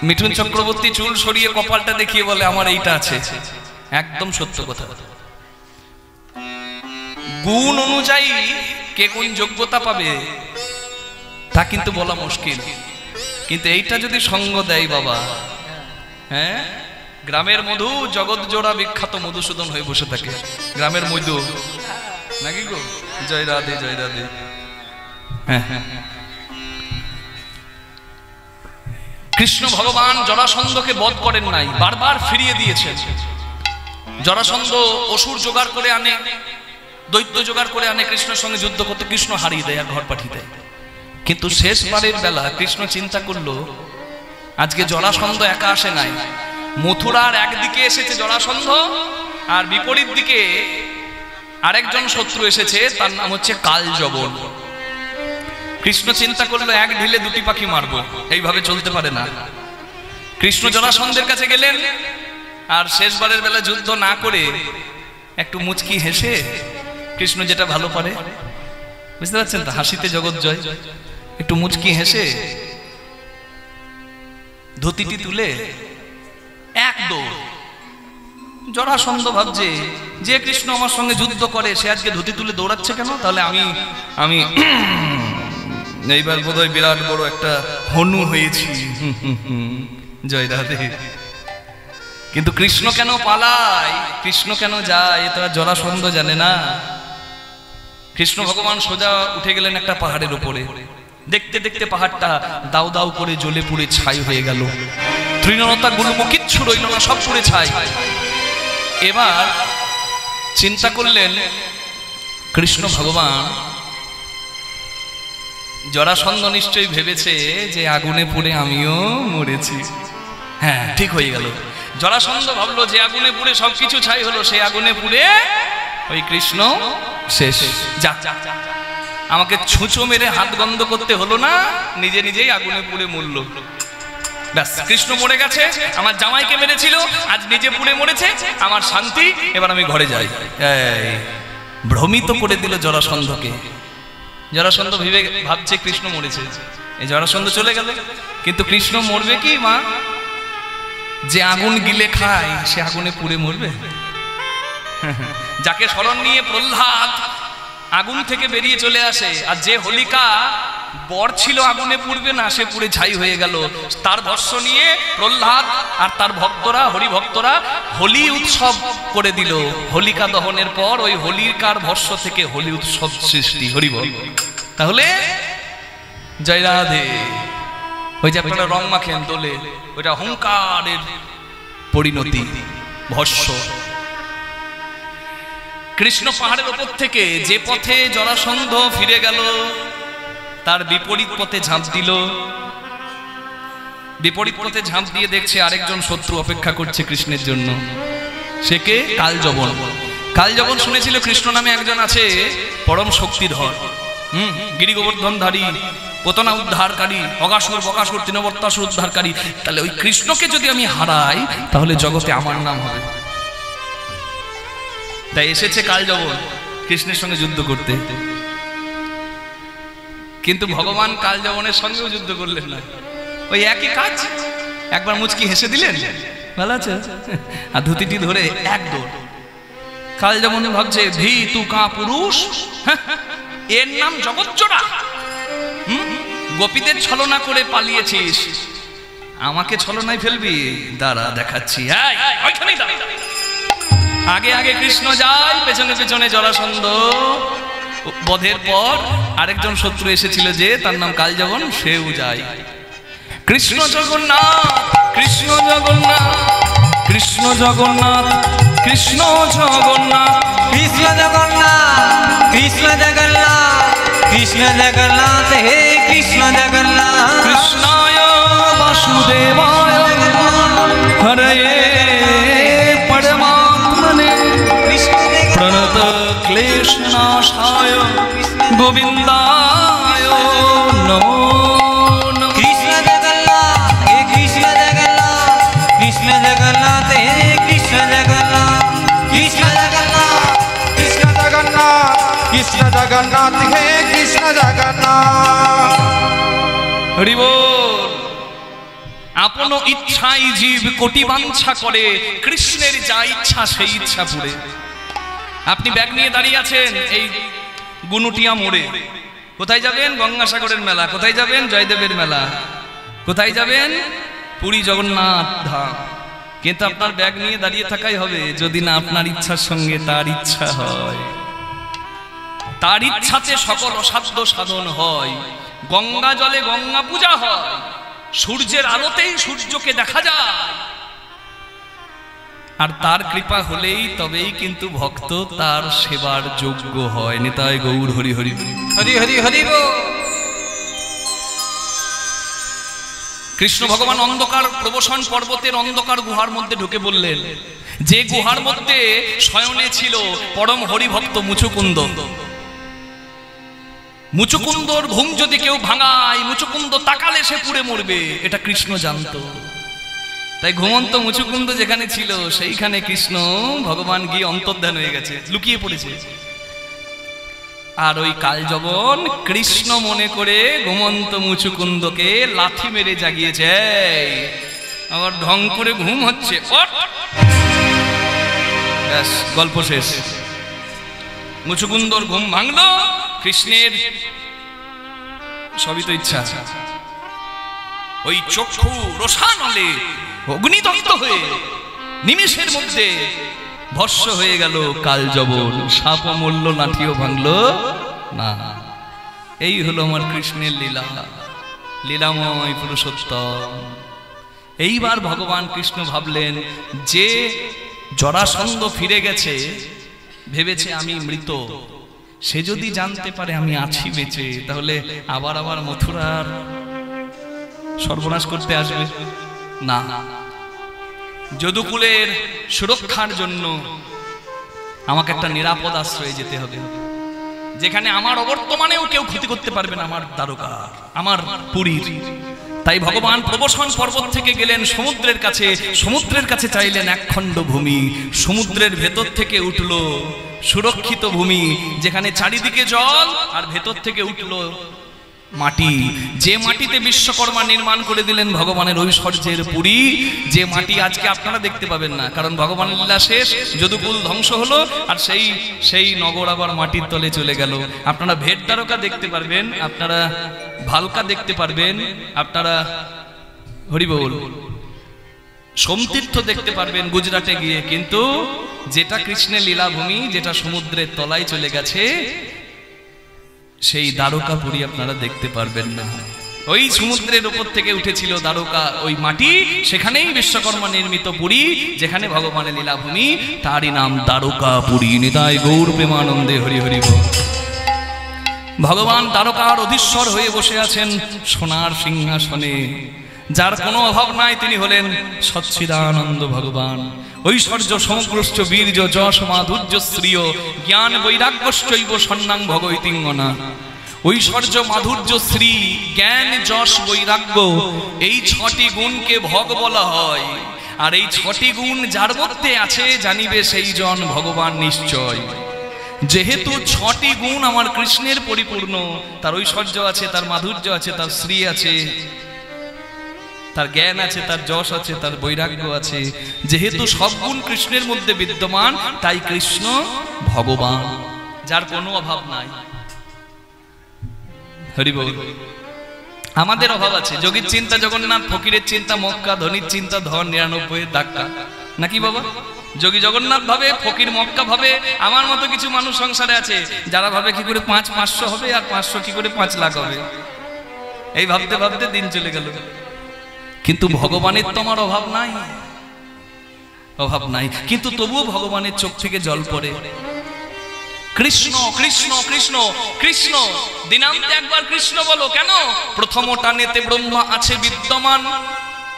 মিঠুন চক্রবর্তী চুল সরিয়ে কপালটা দেখিয়ে বলে আমার এইটা আছে। একদম সত্য কথা। গুণ অনুযায়ী কে কোন যোগ্যতা পাবে তা কিন্তু বলা মুশকিল, কিন্তু এইটা যদি সঙ্গ দেয় বাবা, হ্যাঁ, গ্রামের মধু জগৎ জোড়া বিখ্যাত মধুসূদন হয়ে বসে থাকে। গ্রামের মধু নাকি গো? জয় রাধে জয় রাধে। কৃষ্ণ ভগবান জরাসন্ধকে বধ করেন নাই, বারবার ফিরিয়ে দিয়েছেন। জরাসন্ধ অসুর জোগাড় করে আনে, দৈত্য জোগাড় করে আনে কৃষ্ণের সঙ্গে যুদ্ধ করতে, কৃষ্ণ হারিয়ে দেয় আর ঘর পাঠিয়ে দেয়। কিন্তু শেষবারের বেলা কৃষ্ণ চিন্তা করলো আজকে জরাসন্ধ একা আসে নাই, মথুরার একদিকে এসেছে জরাসন্ধ আর বিপরীত দিকে আরেকজন শত্রু এসেছে, তার নাম হচ্ছে কালযবন। কৃষ্ণ চিন্তা করলো এক ঢিলে দুটি পাখি মারবো, এইভাবে চলতে পারে না। কৃষ্ণ জরাসন্ধের কাছে গেলেন আর শেষবারের বেলা যুদ্ধ না করে একটু মুচকি হেসে, কৃষ্ণ যেটা ভালো পারে, বুঝতে পারছেন তো, হাসিতে জগৎ জয়, একটু মুচকি হেসে ধুতিটি তুলে এক দৌড়। জরাসন্ধ ভাবছে যে কৃষ্ণ আমার সঙ্গে যুদ্ধ করে সে আজকে ধুতি তুলে দৌড়াচ্ছে কেন, তাহলে আমি এইবার বোধহয় বিরাট বড় একটা হনু হয়েছি, জয় রাধে। কিন্তু কৃষ্ণ কেন পালায়, কৃষ্ণ কেন যায়, এটা জরাসন্ধ জানে না। কৃষ্ণ ভগবান সোজা উঠে গেলেন একটা পাহাড়ের উপরে। দেখতে দেখতে পাহাড়টা দাউ দাউ করে জ্বলে পুড়ে ছাই হয়ে গেল, তৃণলতা গুল্ম কিচ্ছু রইল না, সব পুড়ে ছাই। এবার চিন্তা করলেন কৃষ্ণ ভগবান, জরাসন্ধ নিশ্চয়ই ভেবেছে যে আগুনে পুড়ে আমিও মরেছি। হ্যাঁ, ঠিক হয়ে গেল। জরাসন্ধ ভাবলো যে আগুনে পুড়ে সবকিছু ছাই হলো, সেই আগুনে পুড়ে ওই কৃষ্ণ শেষ। যা, আমাকে ছুঁচো মেরে হাত বন্ধ করতে হলো না, নিজে নিজেই আগুনে পুড়ে মরল। ব্যাস, কৃষ্ণ মরে গেছে, আমার জামাইকে মেরেছিল, আজ নিজে পুড়ে মরেছে, আমার শান্তি, এবার আমি ঘরে যাই। ভ্রমিত করে দিল জরাসন্ধকে। জরাসন্ধ ভাবছে কৃষ্ণ মরেছে, এই জরাসন্ধ চলে গেল। কিন্তু কৃষ্ণ মরবে কি মা? যে আগুন গিলে খায় সে আগুনে পুড়ে মরবে। যাকে স্মরণ নিয়ে প্রহ্লাদ আগুন থেকে বেরিয়ে চলে আসে, আর যে হোলিকা বর ছিল আগুনে পুড়বে না, সে পুড়ে ছাই হয়ে গেল। তার ভস্য নিয়ে প্রহ্লাদ আর তার ভক্তরা, হরিভক্তরা হোলি উৎসব করে দিল। হোলিকা দহনের পর ওই হোলিকার ভস্য থেকে হোলি উৎসব সৃষ্টি। হরিবল। তাহলে জয় রাধে। ওই যে আপনারা রং মাখেন দোলে, ওইটা অহংকারের পরিণতি, ভস্য। কৃষ্ণ পাহাড়ের ওপর থেকে যে পথে জরাসন্ধ ফিরে গেল তার বিপরীত পথে ঝাঁপ দিল। বিপরীত পথে ঝাঁপ দিয়ে দেখছে আরেকজন শত্রু অপেক্ষা করছে কৃষ্ণের জন্য। সে কে? কালযবন। কালযবন শুনেছিল কৃষ্ণ নামে একজন আছে পরম শক্তিধর, গিরি গোবর্ধনধারী, পতনা উদ্ধারকারী, অগাসুর বকাসুর তৃণবর্তাসুর উদ্ধারকারী। তাহলে ওই কৃষ্ণকে যদি আমি হারাই তাহলে জগতে আমার নাম হবে। তাই এসেছে কালযবন কৃষ্ণের সঙ্গে যুদ্ধ করতে। কিন্তু ভগবান কালযবনের সঙ্গেও যুদ্ধ করলেন না, ওই একই কাজ। একবার মুচকি হেসে দিলেন, ভালো আছে, আর ধুতিটি ধরে এক দৌড়। কালযবন ভাবছে ভি তু কা পুরুষ, এর নাম জগৎজোড়া। গোপীদের ছলনা করে পালিয়েছিস, আমাকে ছলনায় ফেলবি? দাঁড়া দেখাচ্ছি। আগে আগে কৃষ্ণ যায়, পেছনে পেছনে জরাসন্ধ। বধের পর আরেকজন শত্রু এসেছিল যে, তার নাম কালযবন, সেও যায়। কৃষ্ণ জগন্নাথ, কৃষ্ণ জগন্নাথ, কৃষ্ণ জগন্নাথ, কৃষ্ণ জগন্নাথ, কৃষ্ণ জগন্নাথ, কৃষ্ণ জগন্নাথ, কৃষ্ণ জগন্নাথ, হে কৃষ্ণ জগন্নাথ। কৃষ্ণায় বাসুদেবায় হরয়ে পরমাত্মনে প্রণত ক্লেশনাশায় গোবিন্দায় নমো নমঃ। কৃষ্ণ জগন্নাথ, হে কৃষ্ণ জগন্নাথ, কৃষ্ণ জগন্নাথ, হে কৃষ্ণ জগন্নাথ, কৃষ্ণ জগন্নাথ, কৃষ্ণ জগন্নাথ, কৃষ্ণ জগন্নাথ, হে কৃষ্ণ জগন্নাথ। হরি বল। আপন ইচ্ছাই জীব কোটি বাঞ্ছা করে, কৃষ্ণের যা ইচ্ছা সেই ইচ্ছা পুরে। আপনি ব্যাগ নিয়ে দাঁড়িয়ে আছেন এই গুনুটিয়া মোড়ে, কোথায় যাবেন? গঙ্গাসাগরের মেলা। কোথায় যাবেন? জয়দেবের মেলা। কোথায় যাবেন? পুরী জগন্নাথ ধাম। কিন্তু আপনার ব্যাগ নিয়ে দাঁড়িয়ে থাকাই হবে যদি না আপনার ইচ্ছার সঙ্গে তার ইচ্ছা হয়। তার ইচ্ছাতে সকল অসাধ্য সাধন হয়, গঙ্গা জলে গঙ্গা পূজা হয়, সূর্যের আলোতেই সূর্যকে দেখা যায়, আর তার কৃপা হলেই তবেই কিন্তু ভক্ত তার সেবার যোগ্য হয়। নিতাই গৌর হরি হরি হরি হরি হরি বল। কৃষ্ণ ভগবান অন্ধকার প্রবসন পর্বতের অন্ধকার গুহার মধ্যে ঢুকে বললেন, যে গুহার মধ্যে শয়নে ছিল পরম হরিভক্ত মুচুকুন্দ। মুচুকুন্দর ঘুম যদি কেউ ভাঙায়, মুচুকুন্দ তাকালে সে পুড়ে মরবে, এটা কৃষ্ণ জানতো। তাই ঘুমন্ত মুচুকুন্দ যেখানে ছিল সেইখানে কৃষ্ণ ভগবান গিয়ে অন্তর্ধান হয়ে গেছে, লুকিয়ে পড়েছে। আর ওই কালযবন কৃষ্ণ মনে করে ঘুমন্ত মুচুকুন্দকে লাথি মেরে জাগিয়েছে। আবার ঢং করে ঘুম হচ্ছে, ব্যাস গল্প শেষ। মুচুকুন্দর ঘুম ভাঙলো, কৃষ্ণের সবই তো ইচ্ছা, ওই চক্ষু রোষানলে অগ্নিদগ্ধ হয়ে নিমেষের মধ্যে ভস্য হয়ে গেল কালযবন। সাপ মরল, লাঠিও ভাঙলো না। এই হলো আমার কৃষ্ণের লীলা, লীলাময় পুরুষোত্তম। এইবার ভগবান কৃষ্ণ ভাবলেন, যে জরাসন্ধ ফিরে গেছে, ভেবেছে আমি মৃত, সে যদি জানতে পারে আমি আছি বেঁচে, তাহলে আবার মথুরার সর্বনাশ করতে আসবে না। যদুকুলের সুরক্ষার জন্য আমাকে একটা নিরাপদ আশ্রয়ে যেতে হবে, যেখানে আমার অবর্তমানেও কেউ ক্ষতি করতে পারবে না, আমার দ্বারকা, আমার পুরীর। তাই ভগবান প্রবসন পর্বত থেকে গেলেন সমুদ্রের কাছে, সমুদ্রের কাছে চাইলেন একখণ্ড ভূমি, সমুদ্রের ভেতর থেকে উঠল সুরক্ষিত ভূমি, যেখানে চারিদিকে জল আর ভেতর থেকে উঠল মাটি, যে মাটিতে বিশ্বকর্মা নির্মাণ করে দিলেন ভগবানের ঐশ্বর্যের পুরী, যে মাটি আজকে আপনারা দেখতে পাবেন না, কারণ ভগবানের লীলা শেষ, যদুকুল ধ্বংস হলো, আর সেই নগর আবার মাটির তলে চলে গেল। আপনারা ভেট দ্বারকা দেখতে পারবেন, আপনারা ভালকা দেখতে পারবেন, আপনারা হরিবোল সোমতীর্থ দেখতে পারবেন গুজরাটে গিয়ে, কিন্তু যেটা কৃষ্ণের লীলাভূমি, যেটা সমুদ্রের তলায় চলে গেছে, সেই দ্বারকাপুরী আপনারা দেখতে পারবেন না। ওই সমুদ্রের উপর থেকে উঠেছিল দ্বারকা, ওই মাটি, সেখানেই বিশ্বকর্মা নির্মিত পুরী, যেখানে ভগবানের লীলাভূমি, তারই নাম দ্বারকাপুরী। নিতাই গৌর প্রেমানন্দে হরি হরি বল। ভগবান দ্বারকার অধীশ্বর হয়ে বসে আছেন সোনার সিংহাসনে, যার কোনো অভাব নাই, তিনি হলেন সচ্চিদানন্দ ভগবান। ঐশ্বর্য সমগ্রশ্চ বীর্য যশ মাধুর্য শ্রিয় জ্ঞান বৈরাগ্যশ্চৈব সন্নাং ভগৈতিঙ্গনা। ঐশ্বর্য মাধুর্য শ্রী জ্ঞান যশ বৈরাগ্য, এই ছটি গুণকে ভগ বলা হয়। আর এই ছটি গুণ যার মধ্যে আছে, জানিবে সেই জন ভগবান নিশ্চয়। যেহেতু ছটি গুণ আমার কৃষ্ণের পরিপূর্ণ, তার ঐশ্বর্য আছে, তার মাধুর্য আছে, তার শ্রী আছে, তার জ্ঞান আছে, তার যশ আছে, তার বৈরাগ্য আছে, যেহেতু সব গুণ কৃষ্ণের মধ্যে বিদ্যমান, তাই কৃষ্ণ ভগবান, যার কোনো অভাব নাই। হরি বল। আমাদের অভাব আছে, যোগীর চিন্তা জগন্নাথ, ফকিরের চিন্তা মক্কা, ধনীর চিন্তা ধন 99 ধাক্কা, নাকি বাবা? যোগী জগন্নাথ ভাবে, ফকির মক্কা ভাবে। আমার মতো কিছু মানুষ সংসারে আছে যারা ভাবে কি করে 500 হবে, আর 500 কি করে 5 লাখ হবে, এই ভাবতে ভাবতে দিন চলে গেল। কিন্তু ভগবানের তো আমার অভাব নাই, অভাব নাই, কিন্তু তবুও ভগবানের চোখ থেকে জল পড়ে। কৃষ্ণ কৃষ্ণ কৃষ্ণ কৃষ্ণ, দিনান্তে একবার কৃষ্ণ বলো কেন? প্রথম টানেতে ব্রহ্মা আছে বিদ্যমান,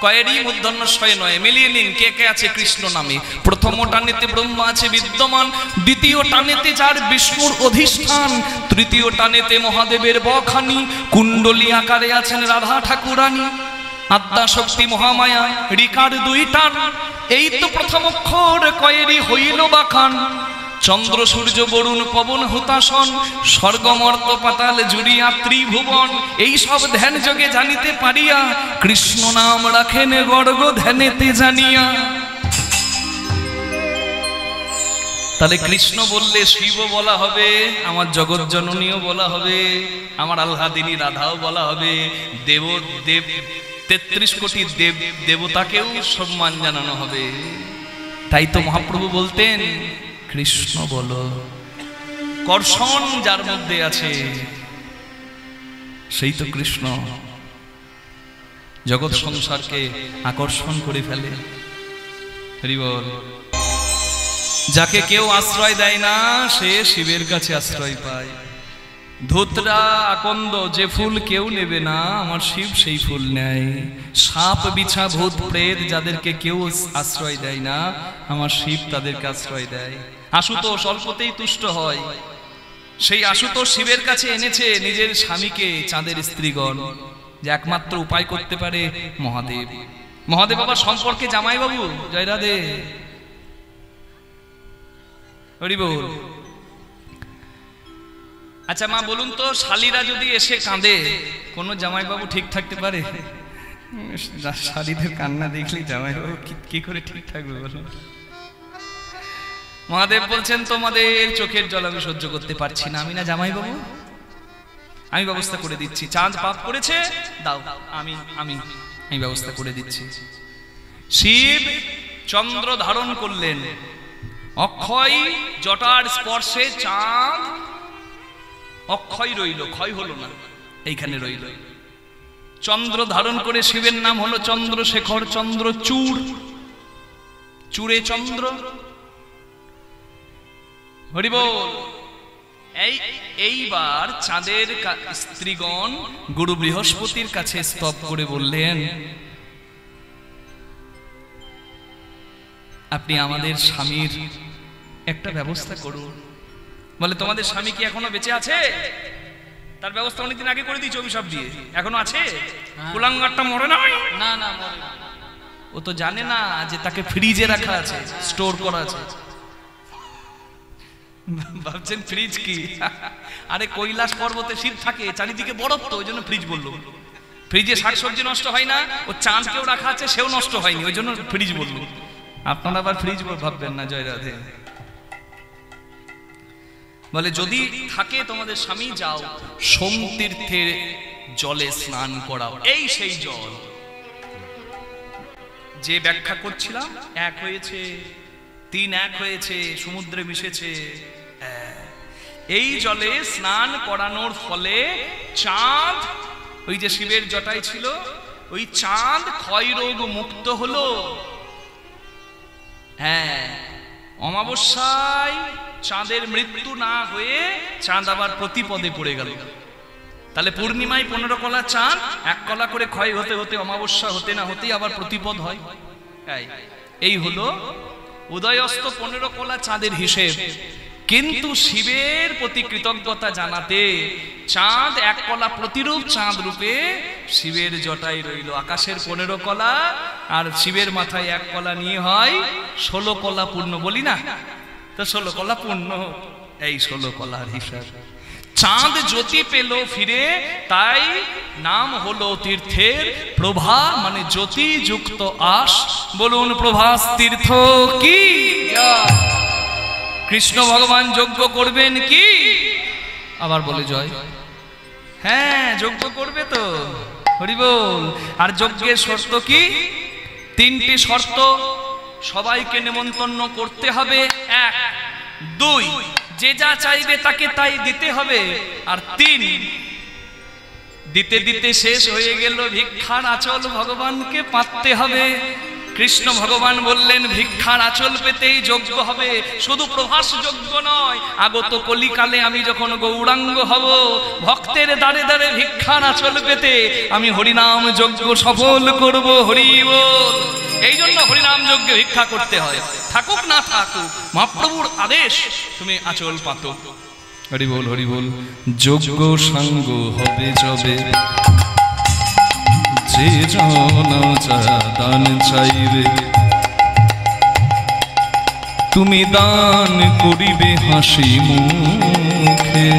কয়েরই মূর্ধন্য শয় নয়, মিলিয়ে নিন কে কে আছে কৃষ্ণ নামে। প্রথম টানেতে ব্রহ্মা আছে বিদ্যমান, দ্বিতীয় টানেতে যার বিষ্ণুর অধিষ্ঠান, তৃতীয় টানেতে মহাদেবের বখানি, কুণ্ডলী আকারে আছেন রাধা ঠাকুরানী, আদ্যা শক্তি মহামায়া রিকার 2 টান, এই তো প্রথম অক্ষর কয়েরই হইল বাখান। চন্দ্র সূর্য বরুণ পবন হুতাসন, স্বর্গমর্ত পাতাল জুড়িয়া ত্রিভুবন, এই সব ধ্যান যোগে জানিতে পারিয়া, কৃষ্ণ নাম রাখেন গর্গ ধ্যানেতে জানিয়া। তাহলে কৃষ্ণ বললে শিব বলা হবে, আমার জগৎ জননীও বলা হবে, আমার আল্লাদিনী রাধাও বলা হবে, দেব 33 কোটি দেব দেবতাকেও সম্মান জানানো হবে। তাই তো মহাপ্রভু বলতেন কৃষ্ণ বলো। কর্ষণ যার মধ্যে আছে সেই তো কৃষ্ণ জগৎ সংসারকে আকর্ষণ করে ফেলে। হরি বল। যাকে কেউ আশ্রয় দেয় না সে শিবের কাছে আশ্রয় পায়। ধুতরা আকন্দ যে ফুল কেউ নেবে না আমার শিব সেই ফুল নেয়। সাপ বিছা ভূত প্রেত যাদেরকে কেউ আশ্রয় দেয় না আমার শিব তাদেরকে আশ্রয় দেয়। আশুতোষ অল্পতেই তুষ্ট হয়, সেই আশুতোষ শিবের কাছে এনেছে নিজের স্বামীকে চাঁদের স্ত্রীগণ, যে একমাত্র উপায় করতে পারে মহাদেব। মহাদেব বাবা সম্পর্কে জামাই বাবু জয় রাধে হরি বল। আচ্ছা মা বলুন তো, শালীরা যদি এসে কাঁদে কোন জামাইবাবু ঠিক থাকতে পারে? শালীদের কান্না দেখলেই জামাইবাবু কি করে ঠিক থাকবে বলুন? মহাদেব বলছেন তোমাদের চোখের জল আমি সহ্য করতে পারছি না, আমি না জামাইবাবু, আমি ব্যবস্থা করে দিচ্ছি। চাঁদ পাপ করেছে, দাও, আমি আমি আমি ব্যবস্থা করে দিচ্ছি। শিব চন্দ্র ধারণ করলেন, অক্ষয় জটার স্পর্শে চাঁদ অক্ষয় রইল, ক্ষয় হলো না, এইখানে রইল। চন্দ্র ধারণ করে শিবের নাম হলো চন্দ্রশেখর, চন্দ্রচূড়, চূড়ে চন্দ্র। হরি বল। এইবার চাঁদের স্ত্রীগণ গুরু বৃহস্পতির কাছে স্তব করে বললেন, আপনি আমাদের স্বামীর একটা ব্যবস্থা করুন। বলে তোমাদের স্বামী কি এখনো বেঁচে আছে? তার ব্যবস্থা অনেকদিন আগে করে দিয়েছি অভিশাপ দিয়ে, এখনো আছে? কুলাঙ্গারটা মরে নাই? না না, ও তো জানে না যে তাকে ফ্রিজে রাখা আছে, স্টোর করা আছে। ভাবছেন ফ্রিজ কি? আরে কৈলাস পর্বতে শীত থাকে, চারিদিকে বরফ, তো ওই জন্য ফ্রিজ বললো। ফ্রিজে শাকসবজি নষ্ট হয় না, ও চাঁদকেও রাখা আছে, সেও নষ্ট হয়নি, ওই জন্য ফ্রিজ বললো। আপনারা আবার ফ্রিজ ভাববেন না। জয় রাধে। বলে যদি থাকে তোমাদের স্বামী, যাও সোম তীর্থের জলে স্নান করাও। এই সেই জল যে ব্যাখ্যা করছিলাম, এক হয়েছে, তিন এক হয়েছে, সমুদ্রে মিশেছে। এই জলে স্নান করানোর ফলে চাঁদ, ওই যে শিবের জটায় ছিল, ওই চাঁদ ক্ষয় রোগ মুক্ত হলো। হ্যাঁ, অমাবস্যায় চাঁদের মৃত্যু না হয়ে চাঁদ আবার প্রতিপদে পড়ে গেল। তাহলে পূর্ণিমায় 15 কলা চাঁদ, 1 কলা করে ক্ষয় হতে হতে অমাবস্যা হতে না হতেই আবার প্রতিপদ হয়। এই হলো উদয়স্ত 15 কলা চাঁদের হিসেব। কিন্তু শিবের প্রতি কৃতজ্ঞতা জানাতে চাঁদ 1 কলা প্রতিরূপ চাঁদ রূপে শিবের জটায় রইল। আকাশের 15 কলা আর শিবের মাথায় 1 কলা নিয়ে হয় 16 কলা পূর্ণ, বলি না তো? 16 কলা পূর্ণ, এই 16 কলার হিসাব। চাঁদ জ্যোতি পেল ফিরে, তাই নাম হলো তীর্থের প্রভা, মানে জ্যোতি যুক্ত আস। বলুন প্রভাস তীর্থ কি? কৃষ্ণ ভগবান যজ্ঞ করবেন কি? আবার বলে জয়। হ্যাঁ, যজ্ঞ করবে তো। হরি বল। আর যজ্ঞের শর্ত কি? 3টি শর্ত। সবাইকে নেমন্তন্ন করতে হবে, 1। 2, যে যা চাইবে তাকে তাই দিতে হবে। আর 3, দিতে দিতে শেষ হয়ে গেল, ভিক্ষার আঁচল ভগবানকে পাততে হবে। কৃষ্ণ ভগবান বললেন ভিক্ষার আঁচল পেতেই যজ্ঞ হবে। শুধু প্রভাস যজ্ঞ নয়, আগত কলিকালে আমি যখন গৌরাঙ্গ হব, ভক্তের দ্বারে দ্বারে ভিক্ষার আঁচল পেতে আমি হরিনাম যজ্ঞ সফল করব। হরি বল। এই জন্য হরিনাম যজ্ঞে ভিক্ষা করতে হয়, থাকুক না থাকুক, মহাপ্রভুর আদেশ, তুমি আঁচল পাতো। হরি বল হরি বল। যজ্ঞ সাঙ্গ হবে যবে, যে দান চাইবে, তুমি দান করিবে হাসি মুখে,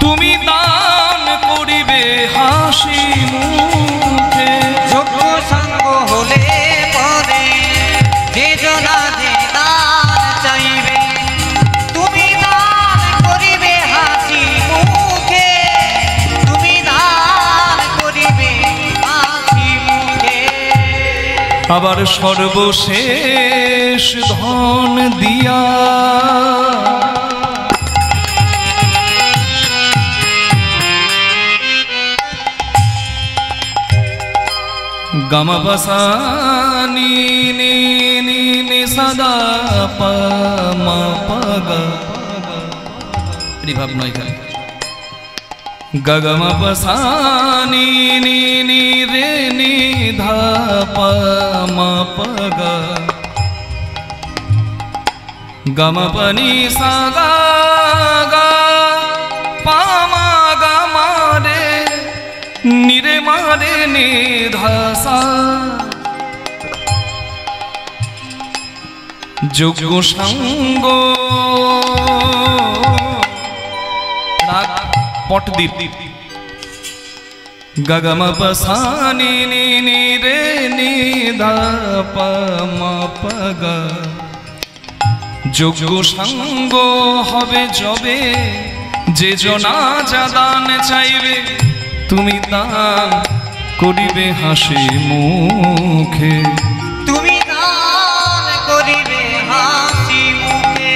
তুমি দান করিবে হাসি মুখে। যোগ্য সঙ্গ হলে পরে যে জনা যে দান চাইবে, তুমি দান করিবে হাসি মুখে, তুমি দান করিবে হাসি মুখে। আবার সর্বশেষ ধন দিয়া গামাপাসা নি নি নি নি সাদা পা মা পা গা রিভাব নয় খালি গাগামাপাসা নি নি নি রে নি ধা পা মা পা গা গামাপানি সা গা গা পা মা গা মা রে নিরে মারে নি ধাসা যোগ্য সঙ্গ রাগ পটদীপ গাগামাপাসা নি নি নি রে নি ধা পা মা পা গা যোগ্য সঙ্গ হবে যবে যে জনা জাদান চাইবে তুমি দান করিবে হাসি মুখে তুমি দান করিবে হাসি মুখে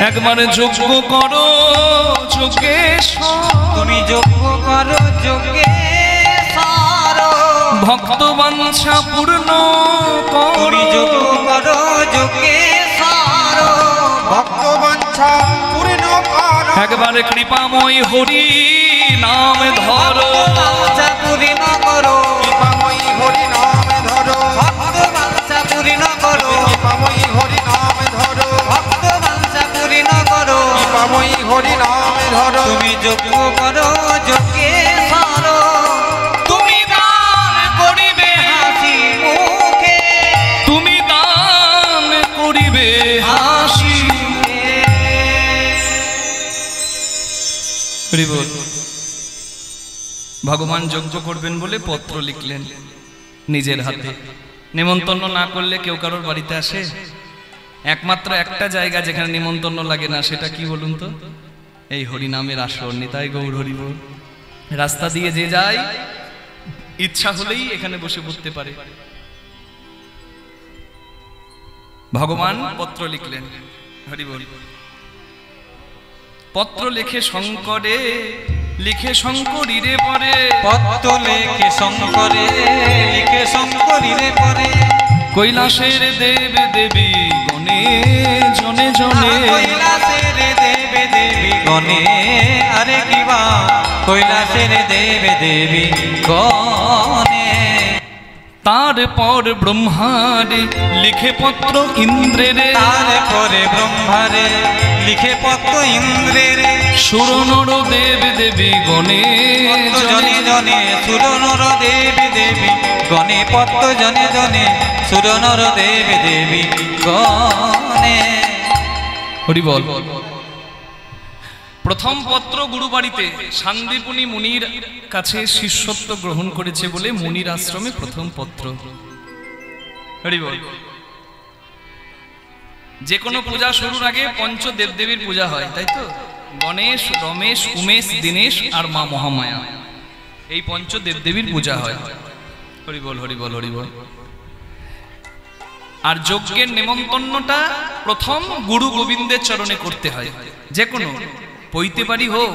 একবার যোগ্য করো যোগেশ্বর তুমি যোগ্য করো যোগেশ্বর ভক্ত বাঞ্ছা পূর্ণ তুমি করো যোগ্য করো যোগেশ্বর ভক্ত বাঞ্ছা পূর্ণ করো একবার কৃপাময় হরি নাম ধরো বাঞ্ছা পূর্ণ করো কৃপাময়ী হরি নাম ধরো ভক্ত বাঞ্ছা পূর্ণ করো কৃপাময়ী হরি নাম ধরো ভক্ত বাঞ্ছা পূর্ণ করো কৃপাময়ী হরি নাম ধরো তুমি যোগ্য করো যোগেশ্বর তুমি দান করিবে হাসি মুখে তুমি দান করিবে হাসি হরি বল। ভগবান যজ্ঞ করবেন বলে পত্র লিখলেন নিজের হাতে। নিমন্ত্রণ না করলে কেউ কারোর বাড়িতে আসে? একমাত্র একটা জায়গা যেখানে নিমন্ত্রণ লাগে না, সেটা কি বলুন তো? এই হরিনামের আসর। নিতাই গৌর হরি বল। রাস্তা দিয়ে যে যায় ইচ্ছা হলেই এখানে বসে পড়তে পারে। ভগবান পত্র লিখলেন, হরি বল। পত্র লিখে শঙ্করে, লিখে শঙ্করীরে পরে, পত্র লেখে শঙ্করে, লিখে শঙ্করীরে পরে, কৈলাসের দেব দেবী গণে জনে জনে, কৈলাসের দেবে দেবী গণে, আরে কিবা কৈলাসের দেবে দেবী গণে। তারপর ব্রহ্মারে লিখে পত্র ইন্দ্রের, তারপরে ব্রহ্মারে লিখে পত্র ইন্দ্রের, সুরনর দেব দেবী গণে জনে জনে সুরনর দেবী দেবী গণে, পত্র জনে জনে সুরনর দেবী দেবী গণে। হরি বল। প্রথম পত্র গুরু বাড়িতে শান্তিপুনি মুনির কাছে শিষ্যত্ব গ্রহণ করেছে বলে মুনির আশ্রমে প্রথম পত্র। হরি বল। যে কোনো পূজা শুরুর আগে পঞ্চ দেবদেবীর পূজা হয়, তাই তো? গণেশ, রমেশ, উমেশ, দীনেশ আর মা মহামায়া, এই পঞ্চ দেবদেবীর পূজা হয়। হরি বল, হরি বল, হরি বল। আর যজ্ঞের নেমন্তন্নটা প্রথম গুরু গোবিন্দের চরণে করতে হয়। যে কোনো পৈতে বাড়ি হোক,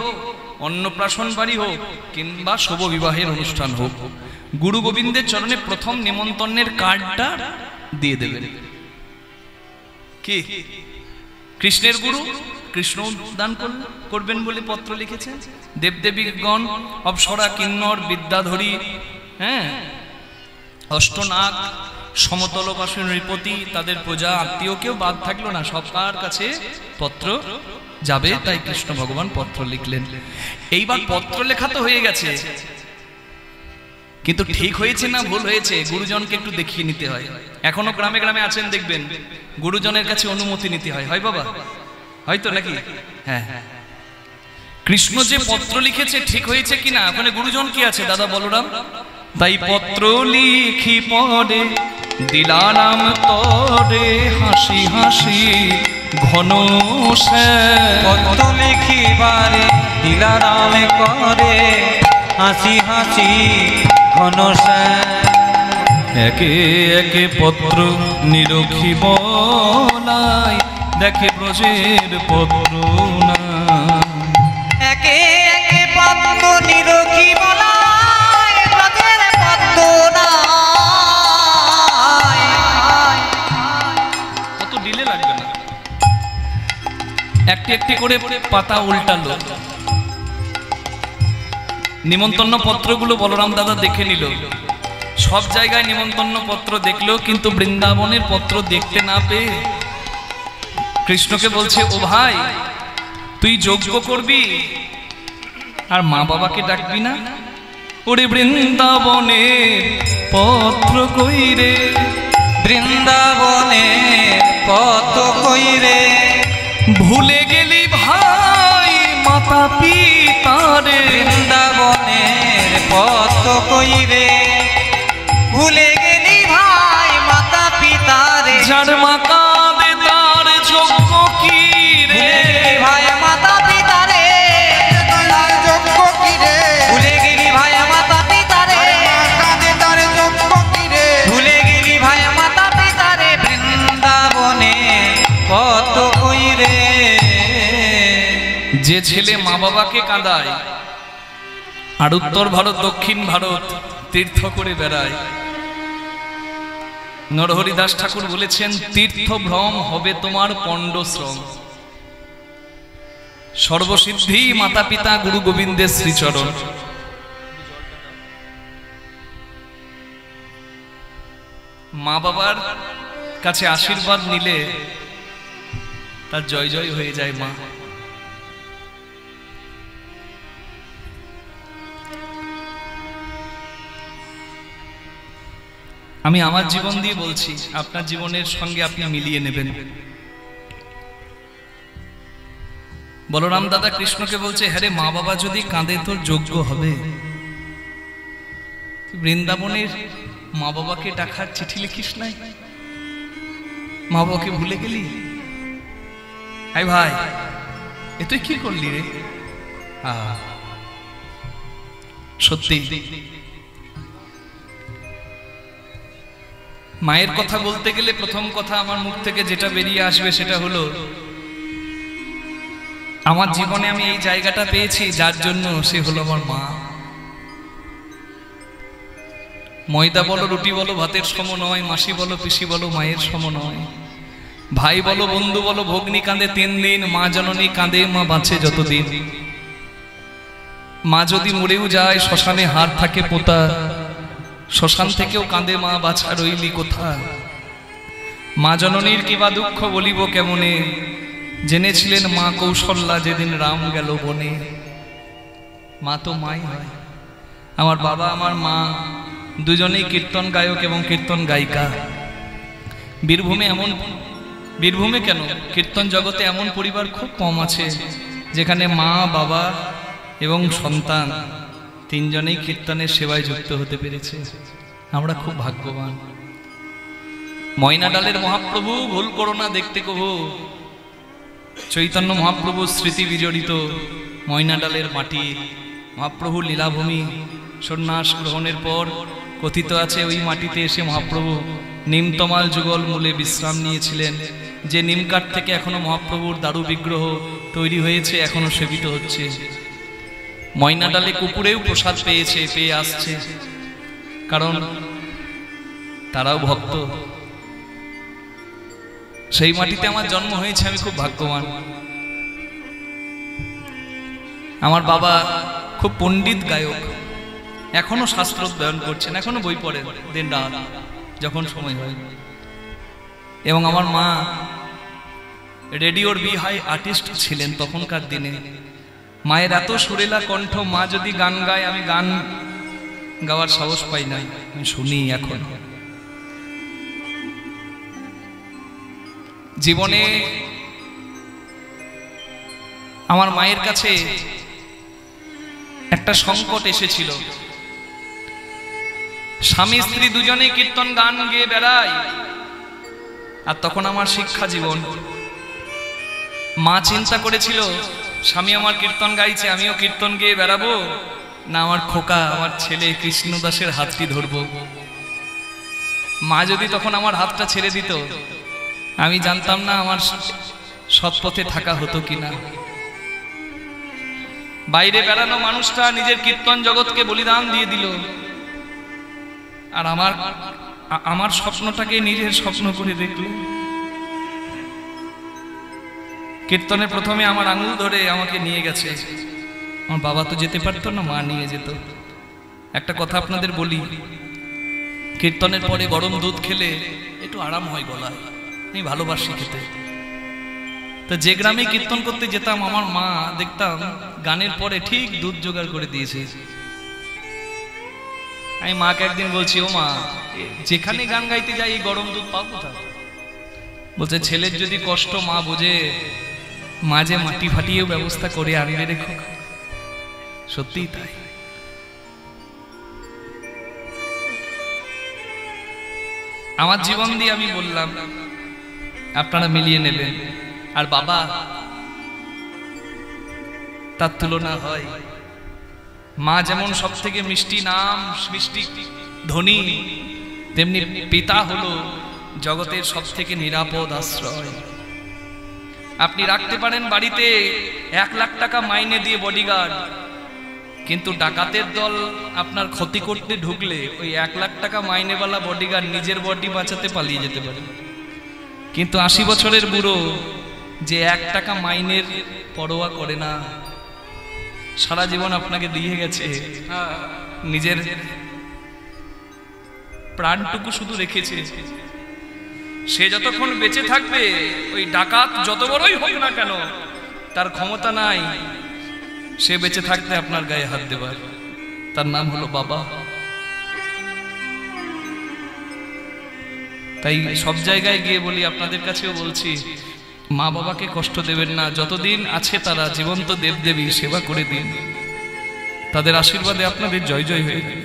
অন্নপ্রাশন বাড়ি হোক, কিংবা শুভ বিবাহের অনুষ্ঠান হোক, গুরু গোবিন্দের চরণে প্রথম নেমন্তন্নের কার্ডটা দিয়ে দেবেন। কি কৃষ্ণের গুরু কৃষ্ণ দান করবেন বলে পত্র লিখেছেন। দেবদেবীগণ, অপ্সরা, কিন্নর, বিদ্যাধরী, হ্যাঁ, অষ্টনাগ, সমতলবাসী নৃপতি, তাদের প্রজা আত্মীয় কেউ বাদ থাকলো না, সবার কাছে পত্র যাবে। তাই কৃষ্ণ ভগবান পত্র লিখলেন। এইবার পত্র লেখা তো হয়ে গেছে, কিন্তু ঠিক হয়েছে না ভুল হয়েছে গুরুজনকে একটু দেখিয়ে নিতে হয়। এখনো গ্রামে গ্রামে আছেন দেখবেন, গুরুজনের কাছে অনুমতি নিতে হয়। হয় বাবা? হয়তো নাকি? হ্যাঁ, কৃষ্ণ যে পত্র লিখেছে ঠিক হয়েছে কিনা, ওখানে গুরুজন কি আছে দাদা বলরাম? তাই পত্র লিখি পরে দিলারাম তরে, হাসি হাসি ঘন পত্র লিখিবারে দিলারাম করে, হাসি হাসি ঘন একে একে পত্র নিরখি বলাই, দেখে ব্রজের পত্র না। একে একে পত্র নিরখি বলায়, ব্রজের পত্র নাই। একটি একটি করে পাতা উল্টালো। নিমন্ত্রণ পত্রগুলো বলরাম দাদা দেখে নিল। সব জায়গায় নিমন্ত্রণ পত্র দেখলো, কিন্তু বৃন্দাবনের পত্র দেখতে না পেয়ে কৃষ্ণকে বলছে, ও ভাই, তুই যজ্ঞ করবি আর মা বাবাকে ডাকবি না? ওরে বৃন্দাবনে পত্র কই রে, বৃন্দাবনে কত কইরে, ভুলে গেলি ভাই মাতা পিতারে। বৃন্দাবনের কত কইরে, ভুলে গেলি ভাই মাতা পিতারে। যার মা কাঁদে তার যজ্ঞ কি রে, ভাই মাতা পিতারে, তার যজ্ঞ কি রে, ভুলে গেলি ভাই মাতা পিতারে, কাঁদে তার যজ্ঞ কি রে, ভুলে গেলি ভাই মাতা পিতারে। বৃন্দাবনে কত কইরে। যে ছেলে মা বাবাকে কাঁদায় আর উত্তর ভারত দক্ষিণ ভারত তীর্থ করে বেড়ায়, নরহরি দাস ঠাকুর বলেছেন, তীর্থ ভ্রম হবে তোমার পণ্ডশ্রম। সর্বসিদ্ধি মাতা পিতা গুরু গোবিন্দের শ্রীচরণ। মা বাবার কাছে আশীর্বাদ নিলে তার জয় জয় হয়ে যায় মা। আমি আমার জীবন দিয়ে বলছি, আপনার জীবনের সঙ্গে আপনি মিলিয়ে নেবেন। বলরাম দাদা কৃষ্ণকে বলছে, হ্যাঁ রে, মা বাবা যদি কাঁদে তোর যোগ্য হবে। বৃন্দাবনের মা বাবাকে ডাকার চিঠি লিখিস নাই, মা বাবাকে ভুলে গেলি? আই ভাই, এ তুই কি করলি রে? সত্যি মায়ের কথা বলতে গেলে প্রথম কথা আমার মুখ থেকে যেটা বেরিয়ে আসবে সেটা হলো, আমার জীবনে আমি এই জায়গাটা পেয়েছি যার জন্য, সে হলো আমার মা। ময়দা বলো, রুটি বলো, ভাতের সম নয়, মাসি বলো, পিসি বলো, মায়ের সম নয়। ভাই বলো, বন্ধু বলো, ভগ্নী কাঁদে 3 দিন, মা জননী কাঁদে, মা বাঁচে যতদিন। মা যদি মরেও যায়, শ্মশানে হাড় থাকে পোতা, শ্মশান থেকেও কাঁদে মা, বাছা রইলি কোথা। মা জননীর কিবা দুঃখ বলিব কেমনে, জেনেছিলেন মা কৌশল্যা যেদিন রাম গেল বনে। মা তো মাই হয়। আমার বাবা আমার মা দুজনেই কীর্তন গায়ক এবং কীর্তন গায়িকা। বীরভূমে কেন, কীর্তন জগতে এমন পরিবার খুব কম আছে যেখানে মা, বাবা এবং সন্তান তিনজনেই কীর্তনের সেবায় যুক্ত হতে পেরেছে। আমরা খুব ভাগ্যবান। ময়নাডালের মহাপ্রভু, ভুল করো না দেখতে কবু, চৈতন্য মহাপ্রভু স্মৃতি বিজড়িত ময়নাডালের মাটি। মহাপ্রভু লীলাভূমি। সন্ন্যাস গ্রহণের পর কথিত আছে ওই মাটিতে এসে মহাপ্রভু নিমতমাল যুগল মূলে বিশ্রাম নিয়েছিলেন। যে নিমকাঠ থেকে এখনো মহাপ্রভুর দারু বিগ্রহ তৈরি হয়েছে, এখনো সেবিত হচ্ছে। ময়নাডালে কুকুরেও প্রসাদ পেয়ে আসছে, কারণ তারাও ভক্ত। সেই মাটিতে আমার জন্ম হয়েছে, আমি খুব ভাগ্যবান। আমার বাবা খুব পণ্ডিত গায়ক, এখনো শাস্ত্র অধ্যয়ন করছেন, এখনো বই পড়েন দিন রাত যখন সময় হয়। এবং আমার মা রেডিওর বিহাই আর্টিস্ট ছিলেন তখনকার দিনে। মায়ের এত সুরেলা কণ্ঠ, মা যদি গান গায় আমি গান গাওয়ার সাহস পাই নাই, আমি শুনি। এখন জীবনে আমার মায়ের কাছে একটা সংকট এসেছিল। স্বামী স্ত্রী দুজনে কীর্তন গান গেয়ে বেড়ায়, আর তখন আমার শিক্ষা জীবন। মা চিন্তা করেছিল, স্বামী আমার কীর্তন গাইছে, আমিও কীর্তন গেয়ে বেড়াবো, না আমার খোকা আমার ছেলে কৃষ্ণদাসের হাতটি ধরবো। মা যদি তখন আমার হাতটা ছেড়ে দিত, আমি জানতাম না আমার সৎপথে থাকা হতো কিনা। বাইরে বেড়ানো মানুষটা নিজের কীর্তন জগৎকে বলিদান দিয়ে দিল, আর আমার স্বপ্নটাকে নিজের স্বপ্ন করে দেখল। কীর্তনে প্রথমে আমার আঙুল ধরে আমাকে নিয়ে গেছে। আমার বাবা তো যেতে পারতো না, মা নিয়ে যেত। একটা কথা আপনাদের বলি, কীর্তনের পরে গরম দুধ খেলে একটু আরাম হয় গলায়, আমি ভালোবাসি খেতে। তো যে গ্রামে কীর্তন করতে যেতাম, আমার মা দেখতাম গানের পরে ঠিক দুধ জোগাড় করে দিয়েছে। আমি মাকে একদিন বলছি, ও মা, যেখানে গান গাইতে যাই এই গরম দুধ পাবো কোথায়? বলছে, ছেলের যদি কষ্ট মা বোঝে, মাঝে মাটি ফাটিয়েও ব্যবস্থা করে আনবে রেখো। সত্যিই তাই। আমার জীবন দিয়ে আমি বললাম, আপনারা মিলিয়ে নেবেন। আর বাবা, তার তুলনা হয়? মা যেমন সব থেকে মিষ্টি নাম, মিষ্টি ধ্বনি, তেমনি পিতা হলো জগতের সব থেকে নিরাপদ আশ্রয়। আপনি রাখতে পারেন বাড়িতে 1 লাখ টাকা মাইনে দিয়ে বডিগার্ড, কিন্তু ডাকাতের দল আপনার ক্ষতি করতে ঢুকলে ওই 1 লাখ টাকা মাইনেওয়ালা বডিগার্ড নিজের বডি বাঁচাতে পালিয়ে যেতে পারে। কিন্তু 80 বছরের বুড়ো যে 1 টাকা মাইনের পরোয়া করে না, সারা জীবন আপনাকে দিয়ে গেছে, নিজের প্রাণটুকু শুধু রেখেছে, সে যতক্ষণ বেঁচে থাকবে ওই ডাকাত যত বড়ই হোক না কেন তার ক্ষমতা নাই সে বেঁচে থাকতে আপনার গায়ে হাত দেবার। তার নাম হলো বাবা। তাই সব জায়গায় গিয়ে বলি, আপনাদের কাছেও বলছি, মা বাবাকে কষ্ট দেবেন না। যতদিন আছে তারা জীবন্ত দেবদেবী, সেবা করে দিন, তাদের আশীর্বাদে আপনাদের জয় জয় হয়ে যাবে।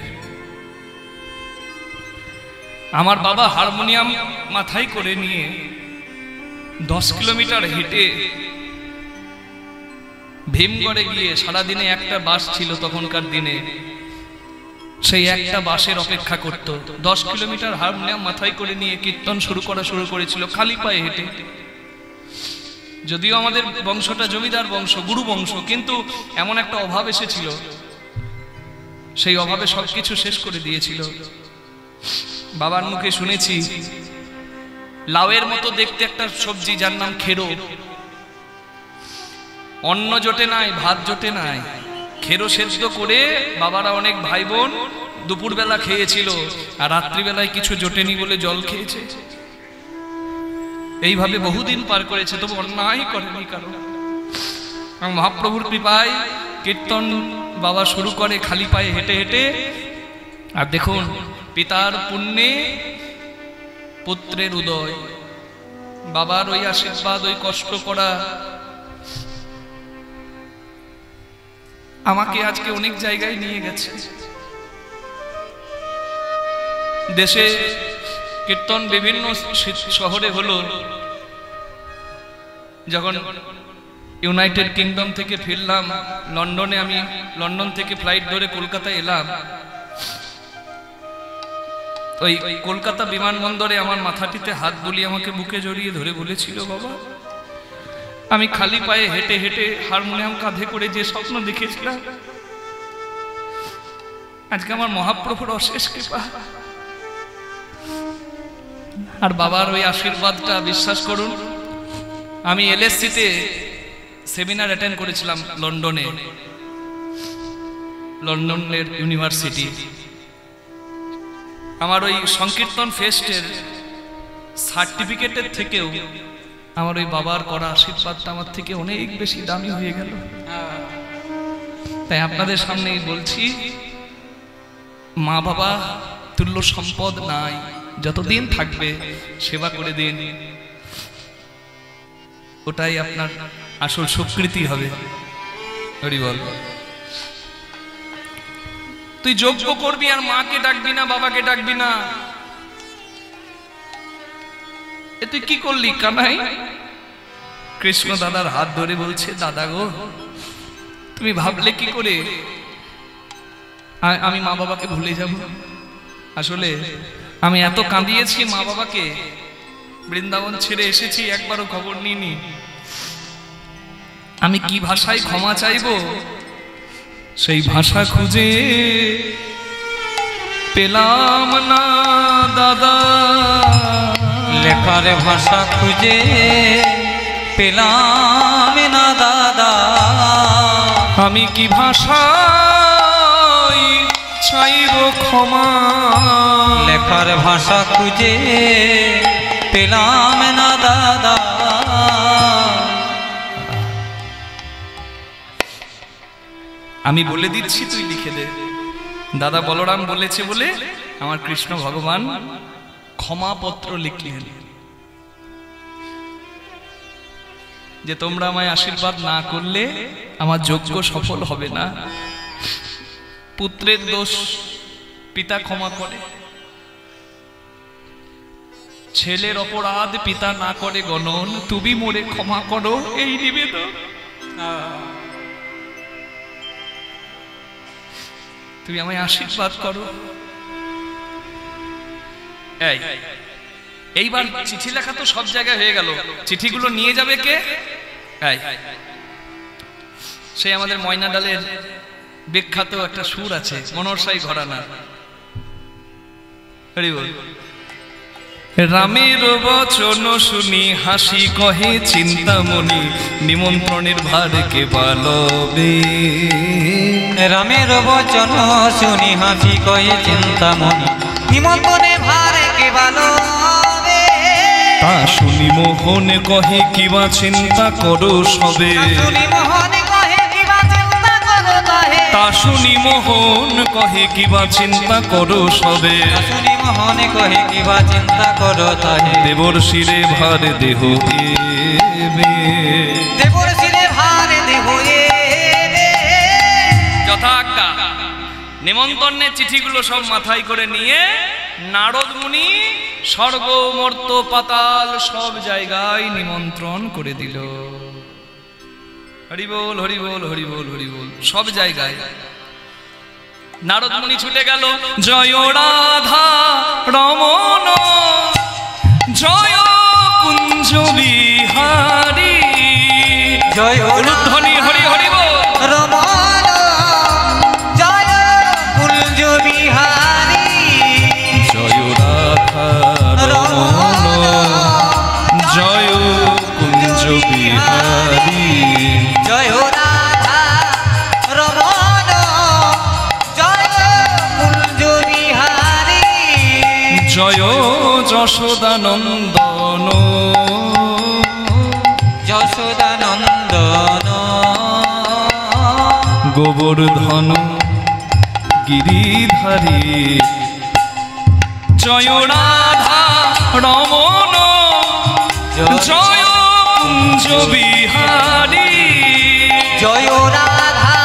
আমার বাবা হারমোনিয়াম মাথায় করে নিয়ে 10 কিলোমিটার হেঁটে ভীমগড়ে গিয়ে, সারাদিনে একটা বাস ছিল তখনকার দিনে, সেই একটা বাসের অপেক্ষা করত। 10 কিলোমিটার হারমোনিয়াম মাথায় করে নিয়ে কীর্তন শুরু করেছিল খালি পায়ে হেঁটে। যদিও আমাদের বংশটা জমিদার বংশ, গুরু বংশ, কিন্তু এমন একটা অভাব এসেছিল, সেই অভাবে সবকিছু শেষ করে দিয়েছিল। বাবার মুখে শুনেছি, লাউয়ের মতো দেখতে একটা সবজি যার নাম খেরো, অন্ন জোটে নাই, ভাত জোটে নাই, খেরো সেদ্ধ করে বাবারা অনেক ভাই বোন দুপুরবেলা খেয়েছিল, আর রাত্রিবেলায় কিছু জোটেনি বলে জল খেয়েছে। এইভাবে বহুদিন পার করেছে, তবু অন্যায় করেনি কারণ। মহাপ্রভুর কৃপায় কীর্তন বাবা শুরু করে খালি পায়ে হেঁটে হেঁটে। আর দেখুন, পিতার পুণ্যে পুত্রের উদয়, বাবার ওই আশীর্বাদ, ওই কষ্ট করা আমাকে আজকে অনেক জায়গায় নিয়ে গেছে। দেশে কীর্তন বিভিন্ন শহরে হলো। যখন ইউনাইটেড কিংডম থেকে ফিরলাম লন্ডনে, আমি লন্ডন থেকে ফ্লাইট ধরে কলকাতায় এলাম। ওই কলকাতা বিমানবন্দরে আমার মাথাটিতে হাত বুলিয়ে আমাকে বুকে জড়িয়ে ধরে বলেছিল, বাবা, আমি খালি পায়ে হেঁটে হেঁটে হারমোনিয়াম কাঁধে করে যে স্বপ্ন দেখেছিলাম, আজকে আমার মহাপ্রভুর অশেষ কৃপা আর বাবার ওই আশীর্বাদটা, বিশ্বাস করুন। আমি এলএসসিতে সেমিনার অ্যাটেন্ড করেছিলাম লন্ডনের ইউনিভার্সিটি। আমার ওই সংকীর্তন ফেস্টের সার্টিফিকেটের থেকেও আমার ওই বাবার করা আশীর্বাদটা আমার থেকে অনেক বেশি দামি হয়ে গেল। তাই আপনাদের সামনেই বলছি, মা বাবা তুল্য সম্পদ নাই, যতদিন থাকবে সেবা করে দিন, ওটাই আপনার আসল স্বীকৃতি হবে। হরি বল। তুই যজ্ঞ করবি আর মাকে ডাকবি না, বাবাকে ডাকবি না, এ তুই কি করলি কানাই? কৃষ্ণ দাদার হাত ধরে বলছে, দাদা গো, তুমি ভাবলে কি করে আমি মা বাবাকে ভুলে যাব? আসলে আমি এত কাঁদিয়েছি মা বাবাকে, বৃন্দাবন ছেড়ে এসেছি, একবারও খবর নিইনি। আমি কি ভাষায় ক্ষমা চাইব, সেই ভাষা খুঁজে পেলাম না দাদা। লেখার ভাষা খুঁজে পেলাম না দাদা। আমি কি ভাষায় চাইব ক্ষমা, লেখার ভাষা খুঁজে পেলাম না দাদা। আমি বলে দিচ্ছি, তুই লিখে দে। দাদা বলরাম বলেছে বলে আমার কৃষ্ণ ভগবান ক্ষমাপত্র লিখলেন যে তোমরা আমায় আশীর্বাদ না করলে আমার যজ্ঞ সফল হবে না। পুত্রের দোষ পিতা ক্ষমা করে, ছেলের অপরাধ পিতা না করে গণন, তুমি মোরে ক্ষমা করো, এই নিবেদন। তুমি আমায় আশীর্বাদ করো। এইবার চিঠি লেখা তো সব জায়গায় হয়ে গেল, চিঠিগুলো নিয়ে যাবে কে? সে আমাদের ময়না ডালের বিখ্যাত একটা সুর আছে, মনসাই ঘরানা। হরি বল। রামের বচন শুনি হাসি কহে চিন্তামণি, নিমন্ত্রণের ভার কে বালবে। রামের বচন শুনি হাসি কহে চিন্তামণি, নিমন্ত্রণের ভার কে বালবে। তা শুনি মোহন কহে কিবা চিন্তা করো সবে, তা শুনি মোহন কহে কিবা চিন্তা করো সবে। শুনি মোহন কহে কিবা চিন্তা করো তাহে, দেবর শিরে ভার দেহ এবে, দেবর শিরে ভার দেহ এবে। যথাজ্ঞা নিমন্ত্রণের চিঠিগুলো সব মাথায় করে নিয়ে নারদ মুনি স্বর্গ মর্ত পাতাল সব জায়গায় নিমন্ত্রণ করে দিল। হরি বল, হরি বল, হরি বল, হরি বল। সব জায়গায় নারদ মুনি ছুটে গেল। জয় রাধা রমন জয় কুঞ্জ বিহারী, জয় উলুধ্বনি হরি হরি বল। রমন জয় কুঞ্জ বিহারী, জয় রাধা রমন জয় কুঞ্জ বিহারী, জয় রাধা রমন জয় কুঞ্জ বিহারী, জয় যশোদানন্দন যশোদানন্দন, গোবর্ধন গিরিধারী, জয় রাধা রমন জয় কুঞ্জ বিহারী, জয় রাধা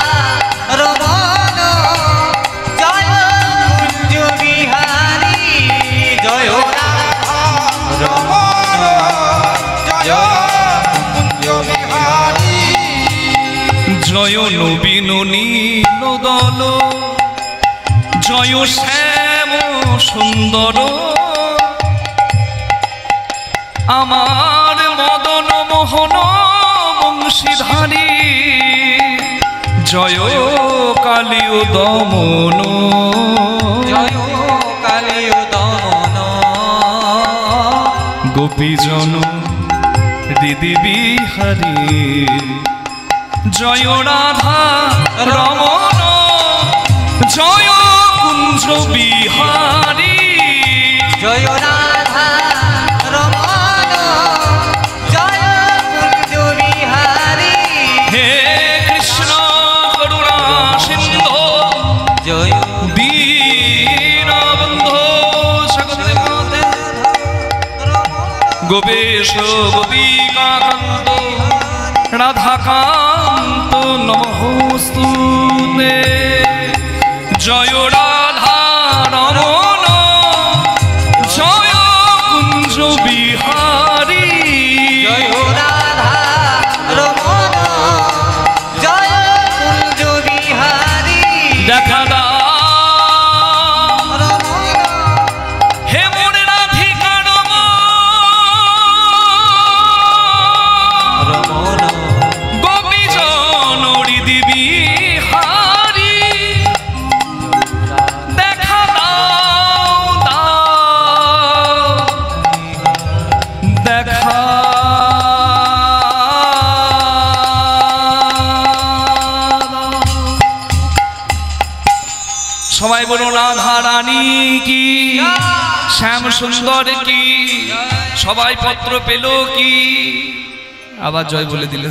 রমন জয় কুঞ্জ বিহারী, জয় রাধা রমন জয় কুঞ্জ বিহারী, জয় নবীন নীল দল জয় শ্যাম সুন্দর, আমার মদন মোহন বংশীধারী, জয় কালীয় দমন, জয় কালীয় দমন, গোপীজন হৃদি বিহারী, জয় রাধা রমন জয় কুঞ্জ বিহারী, জয় রাধা রমন জয় কুঞ্জ বিহারী, হে কৃষ্ণ করুণা সিন্ধু জয় দীনবন্ধু সকলদেবতে গোপেশ গোপিকাকান্ত রাধাকান্ত নমস্তুতে, জয় রাধা রমন জয় কুঞ্জ বিহারী, জয় রাধা রমন জয় কুঞ্জ বিহারী, দেখা দাও রমন হে মোর রাধিকা রমন গোপীজন হৃদি বিহারী, দেখা দাও দাও দেখা সবাই বলো রাধা রানী কি, শ্যাম সুন্দর কি, সবাই পত্র পেল কি, আবার জয় বলে দিল।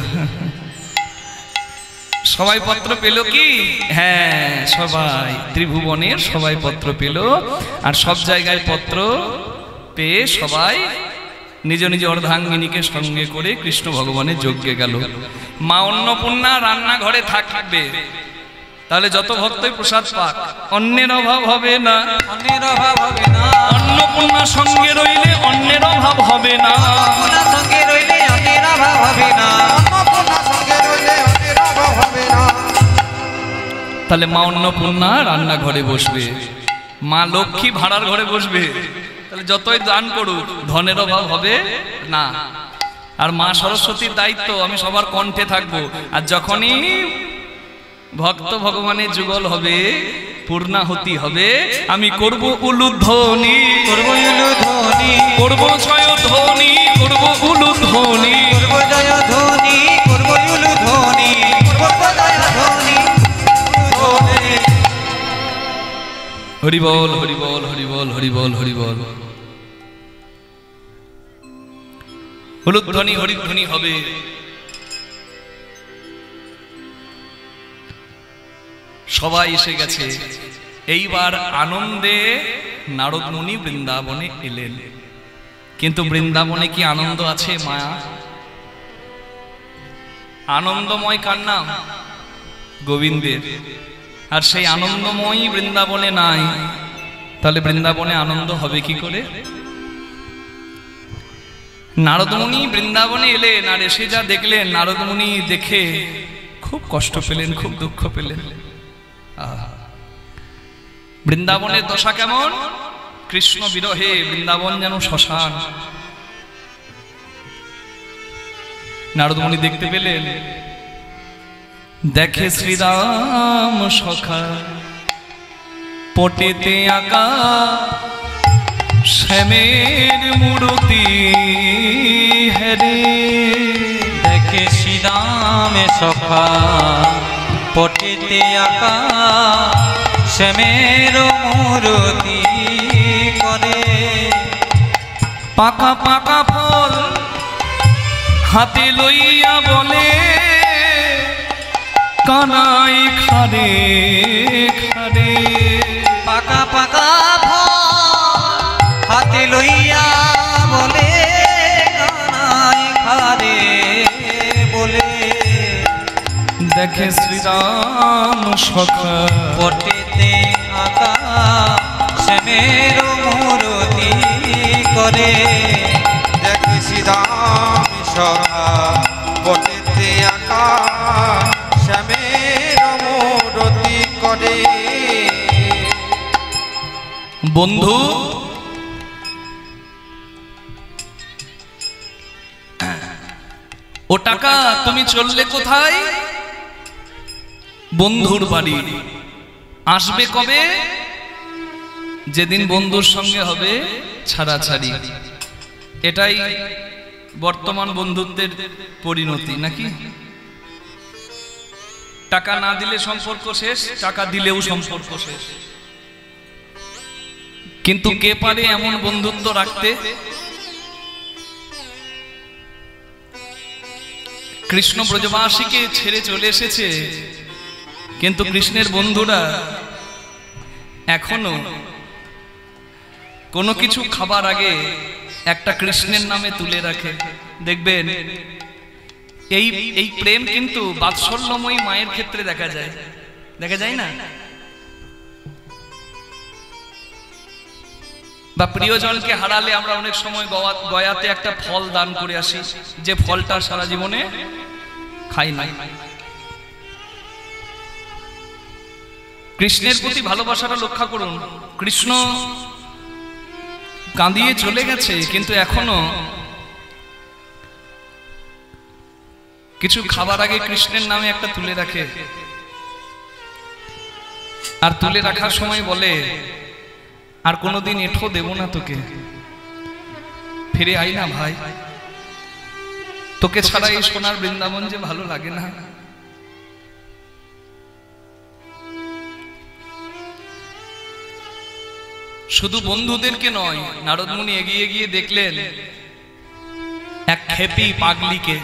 সবাই পত্র পেল কি? হ্যাঁ, সবাই ত্রিভুবনের সবাই পত্র পেল। আর সব জায়গায় পত্র পেয়ে সবাই নিজ নিজ অর্ধাঙ্গিনীকে সঙ্গে করে কৃষ্ণ ভগবানের যজ্ঞে গেল। মা অন্নপূর্ণা রান্নাঘরে থাকবে, তাহলে যত ভক্তই প্রসাদ পাক, অন্যের অভাব হবে না, অন্যের অভাব হবে না। অন্নপূর্ণা সঙ্গে রইলে অন্যের অভাব হবে না, অন্নপূর্ণা সঙ্গে রইলে অন্যের অভাব হবে না। অন্নপূর্ণা সঙ্গে রইলে অন্যের অভাব হবে না। তাহলে মা অন্নপূর্ণা রান্নাঘরে বসবে, মা লক্ষ্মী ভাড়ার ঘরে বসবে, তাহলে যতই দান করুক ধনের অভাব হবে না। আর মা সরস্বতীর দায়িত্ব আমি সবার কণ্ঠে থাকবো। আর যখনই ভক্ত ভগবানের যুগল হবে, পূর্ণাহুতি হবে, আমি করব উলুধ্বনি, করব উলুধ্বনি, করব জয়ধ্বনি, করব উলুধ্বনি, করব জয়ধ্বনি, করব উলুধ্বনি, করব জয়ধ্বনি। হরি বল, হরি বল, হরি বল, হরি বল, হরি বল। উলুধ্বনি হরিধ্বনি হবে। সবাই এসে গেছে। এইবার আনন্দে নারদ মুনি বৃন্দাবনে এলেন। কিন্তু বৃন্দাবনে কি আনন্দ আছে মায়া? আনন্দময় কার নাম? গোবিন্দের। আর সেই আনন্দময়ী বৃন্দাবনে নাই, তাহলে বৃন্দাবনে আনন্দ হবে কি করে? নারদ মুনি বৃন্দাবনে এলেন, আর এসে যা দেখলেন, নারদ মুনি দেখে খুব কষ্ট পেলেন, খুব দুঃখ পেলেন। বৃন্দাবনের দশা কেমন? কৃষ্ণ বিরহে বৃন্দাবন যেন শ্মশান। নারদ মুনি দেখতে পেলেন, দেখে শ্রীরাম সখা পটেতে আঁকা শ্যামের মূর্তি হেরে। দেখে শ্রীরাম সখা পটেতে আঁকা শ্যামের মূর্তি করে। পাকা পাকা ফল হাতে লইয়া বলে, কানাই খারে খারে। পাকা পাকা ফল হাতে লইয়া বলে, কানাই খারে বলে। দেখে শ্রীরাম সখা পটেতে আঁকা শ্যামের মূর্তি করে। দেখে শ্রীরাম সখা পটেতে আঁকা শ্যামের মূর্তি করে। বন্ধু, ও টাকা তুমি চললে কোথায়? বন্ধুর বাড়ি। আসবে কবে? যেদিন বন্ধুর সঙ্গে হবে ছাড়াছাড়ি। এটাই বর্তমান বন্ধুত্বের পরিণতি নাকি? টাকা না দিলে সম্পর্ক শেষ, টাকা দিলেও সম্পর্ক শেষ। কিন্তু কে পারে এমন বন্ধুত্ব রাখতে? কৃষ্ণ ব্রজবাসীকে ছেড়ে চলে এসেছে, কিন্তু কৃষ্ণের বন্ধুরা এখনো কোনো কিছু খাবার আগে একটা কৃষ্ণের নামে তুলে রাখে। দেখবেন এই প্রেম কিন্তু বাৎসল্যময়ী মায়ের ক্ষেত্রে দেখা যায়, দেখা যায় না? বা প্রিয়জনকে হারালে আমরা অনেক সময় গয়াতে একটা ফল দান করে আসি, যে ফলটা সারা জীবনে খাই নাই। কৃষ্ণের প্রতি ভালোবাসাটা লক্ষ্য করুন। কৃষ্ণ কাঁদিয়ে চলে গেছে, কিন্তু এখনো কিছু খাবার আগে কৃষ্ণের নামে একটা তুলে রাখে। আর তুলে রাখার সময় বলে, আর কোনোদিন এঠো দেব না তোকে, ফিরে আই না ভাই, তোকে ছাড়া এই সোনার বৃন্দাবন যে ভালো লাগে না। শুধু বন্ধুদেরকে নয়, নারদ মুনি এগিয়ে গিয়ে দেখলেন এক খেপি পাগলিকে,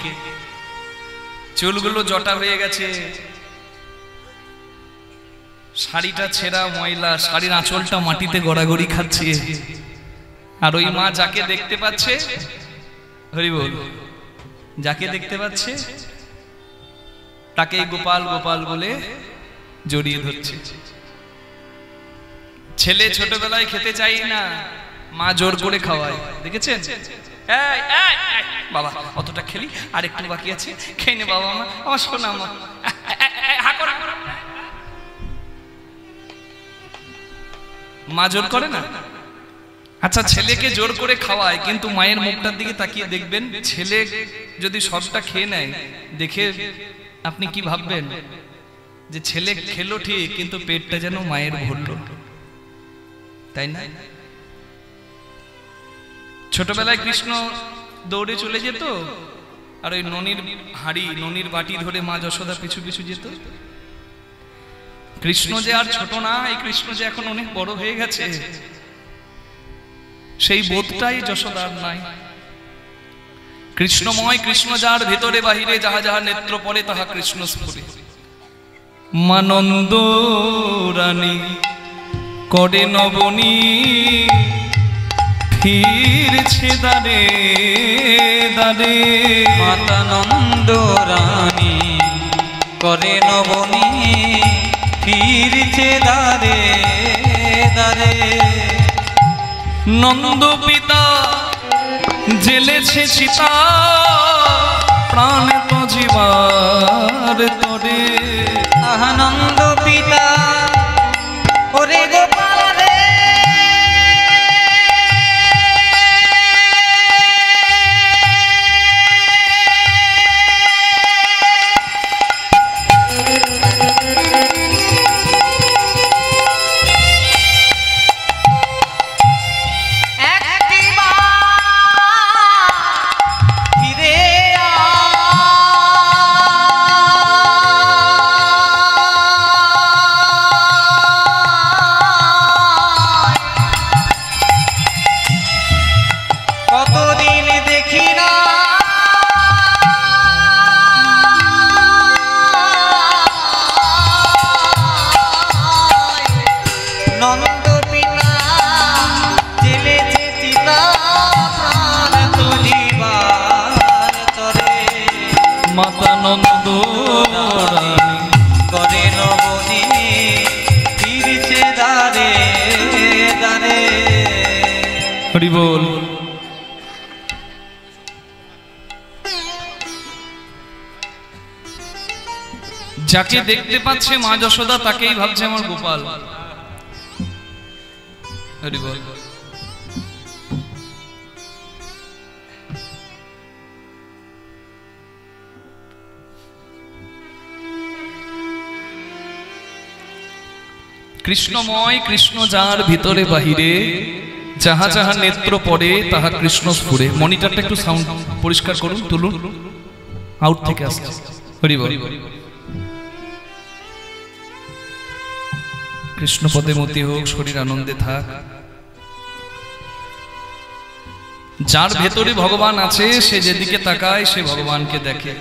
চুলগুলো জটা হয়ে গেছে, শাড়িটা ছেঁড়া ময়লা, শাড়ির আঁচলটা মাটিতে গড়াগড়ি খাচ্ছে। আর ওই মা যাকে দেখতে পাচ্ছে, হরি বল, যাকে দেখতে পাচ্ছে তাকে গোপাল গোপাল বলে জড়িয়ে ধরছে। ছেলে ছোটবেলায় খেতে চাই না, মা জোর করে খাওয়ায়, দেখেছেন? বাবা অতটা খেলি, আর একটু বাকি আছে, খেয়ে নে বাবা, আমার শোনা মা। মা জোর করে না? আচ্ছা, ছেলেকে জোর করে খাওয়ায়, কিন্তু মায়ের মুখটার দিকে তাকিয়ে দেখবেন, ছেলে যদি সবটা খেয়ে নেয়, দেখে আপনি কি ভাববেন? যে ছেলে খেলো ঠিক, কিন্তু পেটটা যেন মায়ের ভরল, তাই না? ছোটবেলায় কৃষ্ণ দৌড়ে চলে যেত, আর ওই ননির হাড়ি, ননির বাটি ধরে মা যশোদা পিছু পিছু যেত। কৃষ্ণ যে আর ছোট না, এই কৃষ্ণ যে এখন অনেক বড় হয়ে গেছে, সেই বোধটাই যশোদার নাই। কৃষ্ণময়, কৃষ্ণ যার ভিতরে বাহিরে, যাহা যাহা নেত্র পড়ে তাহা কৃষ্ণ স্ফুরে। মানন্দ রানী করে নবনী ফিরছে দারে দারে। মাতা নন্দ রানী করে নবনী ফিরছে দারে দারে। নন্দ পিতা জেলেছে চিতা, প্রাণ তো জীবার তরে। আনন্দ পিতা ওরে গোপাল রে, মাতা নন্দ রানী করে নবনী ফিরছে দারে দারে। হরি বল। যাকে দেখতে পাচ্ছে মা যশোদা, তাকেই ভাবছে আমার গোপাল। হরি বল। কৃষ্ণময়, কৃষ্ণ যার ভিতরে বাহিরে, যাহা যাহা নেত্র পড়ে তাহা কৃষ্ণ স্ফুরে। মনিটরটা একটু সাউন্ড পরিষ্কার করুন, তুলুন, আউট থেকে আসছে। হরি বল। কৃষ্ণ পদে মতি হোক, শরীর আনন্দে থাক। যার ভেতরে ভগবান আছে, সে যেদিকে তাকায় সে ভগবানকে দেখে।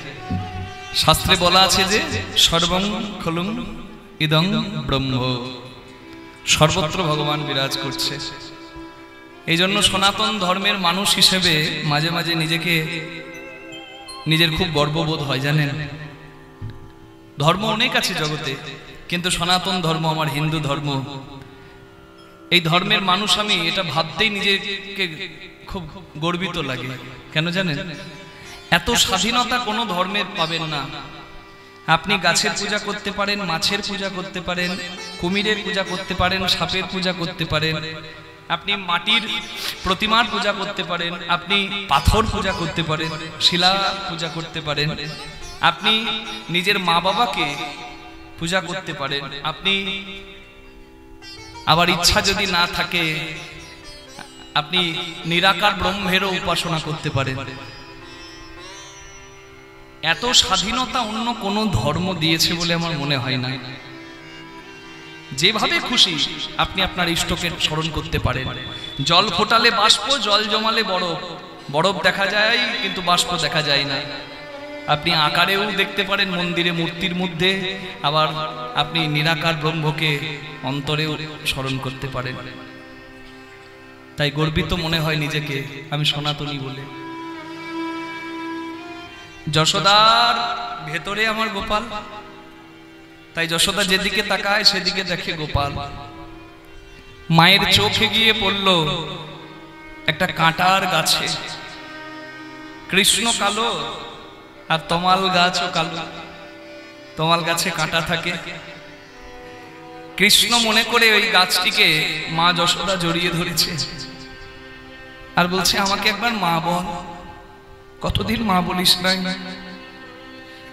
শাস্ত্রে বলা আছে যে সর্বং খলুং ইদং ব্রহ্ম, সর্বত্র ভগবান বিরাজ করছে। এই জন্য সনাতন ধর্মের মানুষ হিসেবে মাঝে মাঝে নিজেকে, নিজের খুব গর্ববোধ হয়, জানেন? ধর্ম অনেক আছে জগতে, কিন্তু সনাতন ধর্ম আমার হিন্দু ধর্ম, এই ধর্মের মানুষ আমি, এটা ভাবতেই নিজেকে খুব গর্বিত লাগে। কেন জানেন? এত স্বাধীনতা কোনো ধর্মের পাবেন না। আপনি গাছের পূজা করতে পারেন, মাছের পূজা করতে পারেন, কুমিরের পূজা করতে পারেন, সাপের পূজা করতে পারেন, আপনি মাটির প্রতিমার পূজা করতে পারেন, আপনি পাথর পূজা করতে পারেন, শিলা পূজা করতে পারেন, আপনি নিজের মা বাবাকে পূজা করতে পারেন, আপনি আবার ইচ্ছা যদি না থাকে আপনি নিরাকার ব্রহ্মেরও উপাসনা করতে পারেন। এত স্বাধীনতা অন্য কোনো ধর্ম দিয়েছে বলে আমার মনে হয় না। যেভাবে খুশি আপনি আপনার ইষ্টকে স্মরণ করতে পারেন। জল ফোটালে বাষ্প, জল জমালে বরফ, বরফ দেখা যায় কিন্তু বাষ্প দেখা যায় না। আপনি আকারেও দেখতে পারেন মন্দিরে মূর্তির মধ্যে, আবার আপনি নিরাকার ব্রহ্মকে অন্তরেও স্মরণ করতে পারেন। তাই গর্বিত মনে হয় নিজেকে আমি সনাতনী বলে। যশোদার ভেতরে আমার গোপাল, তাই যশোদা যেদিকে তাকায় সেদিকে দেখে গোপাল। মায়ের চোখে গিয়ে পড়ল একটা কাঁটার গাছে। কৃষ্ণ কালো আর তমাল গাছও কালো, তমাল গাছে কাঁটা থাকে। কৃষ্ণ মনে করে ওই গাছটিকে মা যশোদা জড়িয়ে ধরেছে আর বলছে আমাকে একবার মা বল, কতদিন মা বলিস নাই।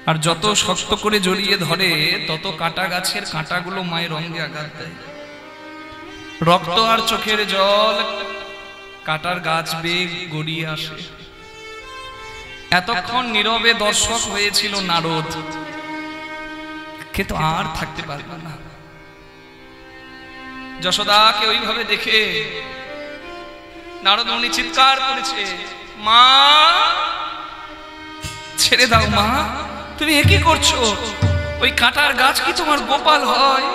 আর যত শক্ত করে জড়িয়ে ধরে তত কাঁটা গাছের কাঁটাগুলো মায়ের অঙ্গে আঘাত দেয়। রক্ত আর চোখের জল কাঁটার গাছ বেয়ে গড়িয়ে আসে। এতক্ষণ নীরবে দর্শক হয়েছিল নারদ, কিন্তু আর থাকতে পারবে না। যশোদাকে ওইভাবে দেখে নারদ মুনি চিৎকার করেছে, মা ছেড়ে দাও মা, তুমি এ কি করছো? ওই কাঁটার গাছ কি তোমার গোপাল হয়?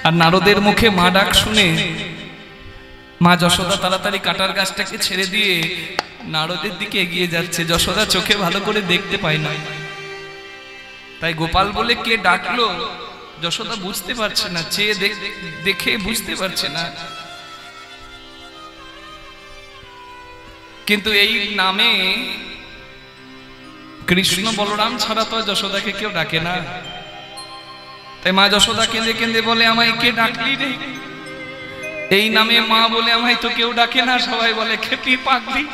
আর নারদের মুখে মা ডাক শুনে মা যশোদা তাড়াতাড়ি কাঁটার গাছটাকে ছেড়ে দিয়ে নারদের দিকে এগিয়ে যাচ্ছে। যশোদা চোখে ভালো করে দেখতে পায় না, তাই গোপাল বলে কে ডাকলো যশোদা বুঝতে পারছে না, চেয়ে দেখে বুঝতে পারছে না। কিন্তু এই নামে কৃষ্ণ বলরাম ছাড়া তো যশোদাকে কেউ ডাকে না। তাই মা যশোদা কেঁদে কেঁদে বলে আমায় কে ডাকলি রে? এই নামে মা বলে আমায় তো কেউ ডাকে না, সবাই বলে খেপি পাগলি।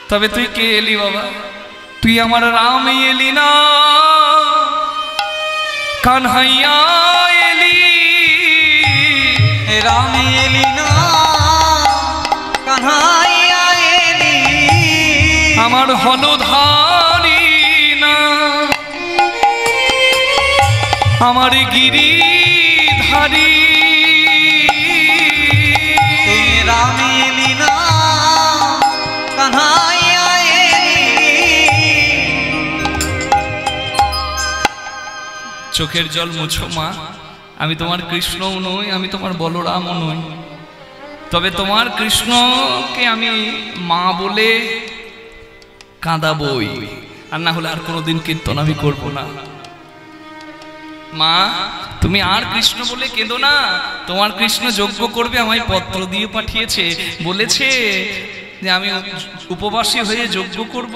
তবে তুই কে এলি বাবা? তুই আমার রাম এলি না, কানহাইয়া এলি। রাম এলি না, কানহাইয়া এলি। আমার হলধারি না, আমার গিরিধারী। তুই রাম এলি না, কানহাইয়া এলি। চোখের জল মুছো মা, আমি তোমার কৃষ্ণও নই, আমি তোমার বলরামও নই। তবে তোমার কৃষ্ণকে আমি মা বলে কাঁদাবই, আর না হলে আর কোনোদিন কীর্তন আমি করব না। মা তুমি আর কৃষ্ণ বলে কেঁদো না, তোমার কৃষ্ণ যজ্ঞ করবে, আমায় পত্র দিয়ে পাঠিয়েছে, বলেছে যে আমি উপবাসী হয়ে যজ্ঞ করব।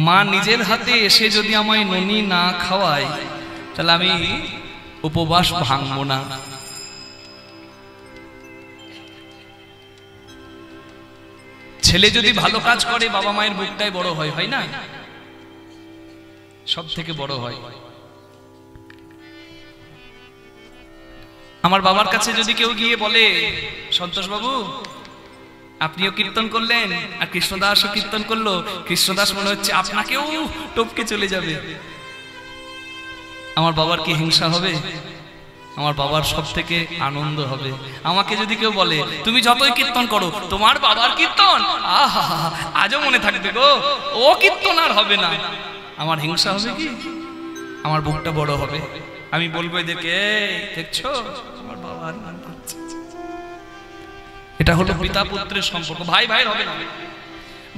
মা নিজের হাতে এসে যদি আমায় ননি না খাওয়ায় তাহলে আমি উপবাস ভাঙব না। ছেলে যদি ভালো কাজ করে বাবা মায়ের বুকটাই বড় হয়, হয় না? সব থেকে বড় হয়। আমার বাবার কাছে যদি কেউ গিয়ে বলে সন্তোষ বাবু আপনিও কীর্তন করলেন আর কৃষ্ণদাসও কীর্তন করলো, কৃষ্ণদাস মনে হচ্ছে আপনাকেও টপকে চলে যাবে, আমার বাবার কি হিংসা হবে? আমার বাবার সব থেকে আনন্দ হবে। আমাকে যদি কেউ বলে তুমি যতই কীর্তন করো তোমার বাবার কীর্তন আহা আজও মনে থাকবে গো, ও কীর্তন আর হবে না, আমার হিংসা হবে কি? আমার বুকটা বড় হবে। আমি বলবো এদেরকে দেখছো আমার বাবার নাম করছে। এটা হলো পিতা পুত্রের সম্পর্ক। ভাই ভাইয়ের হবে না,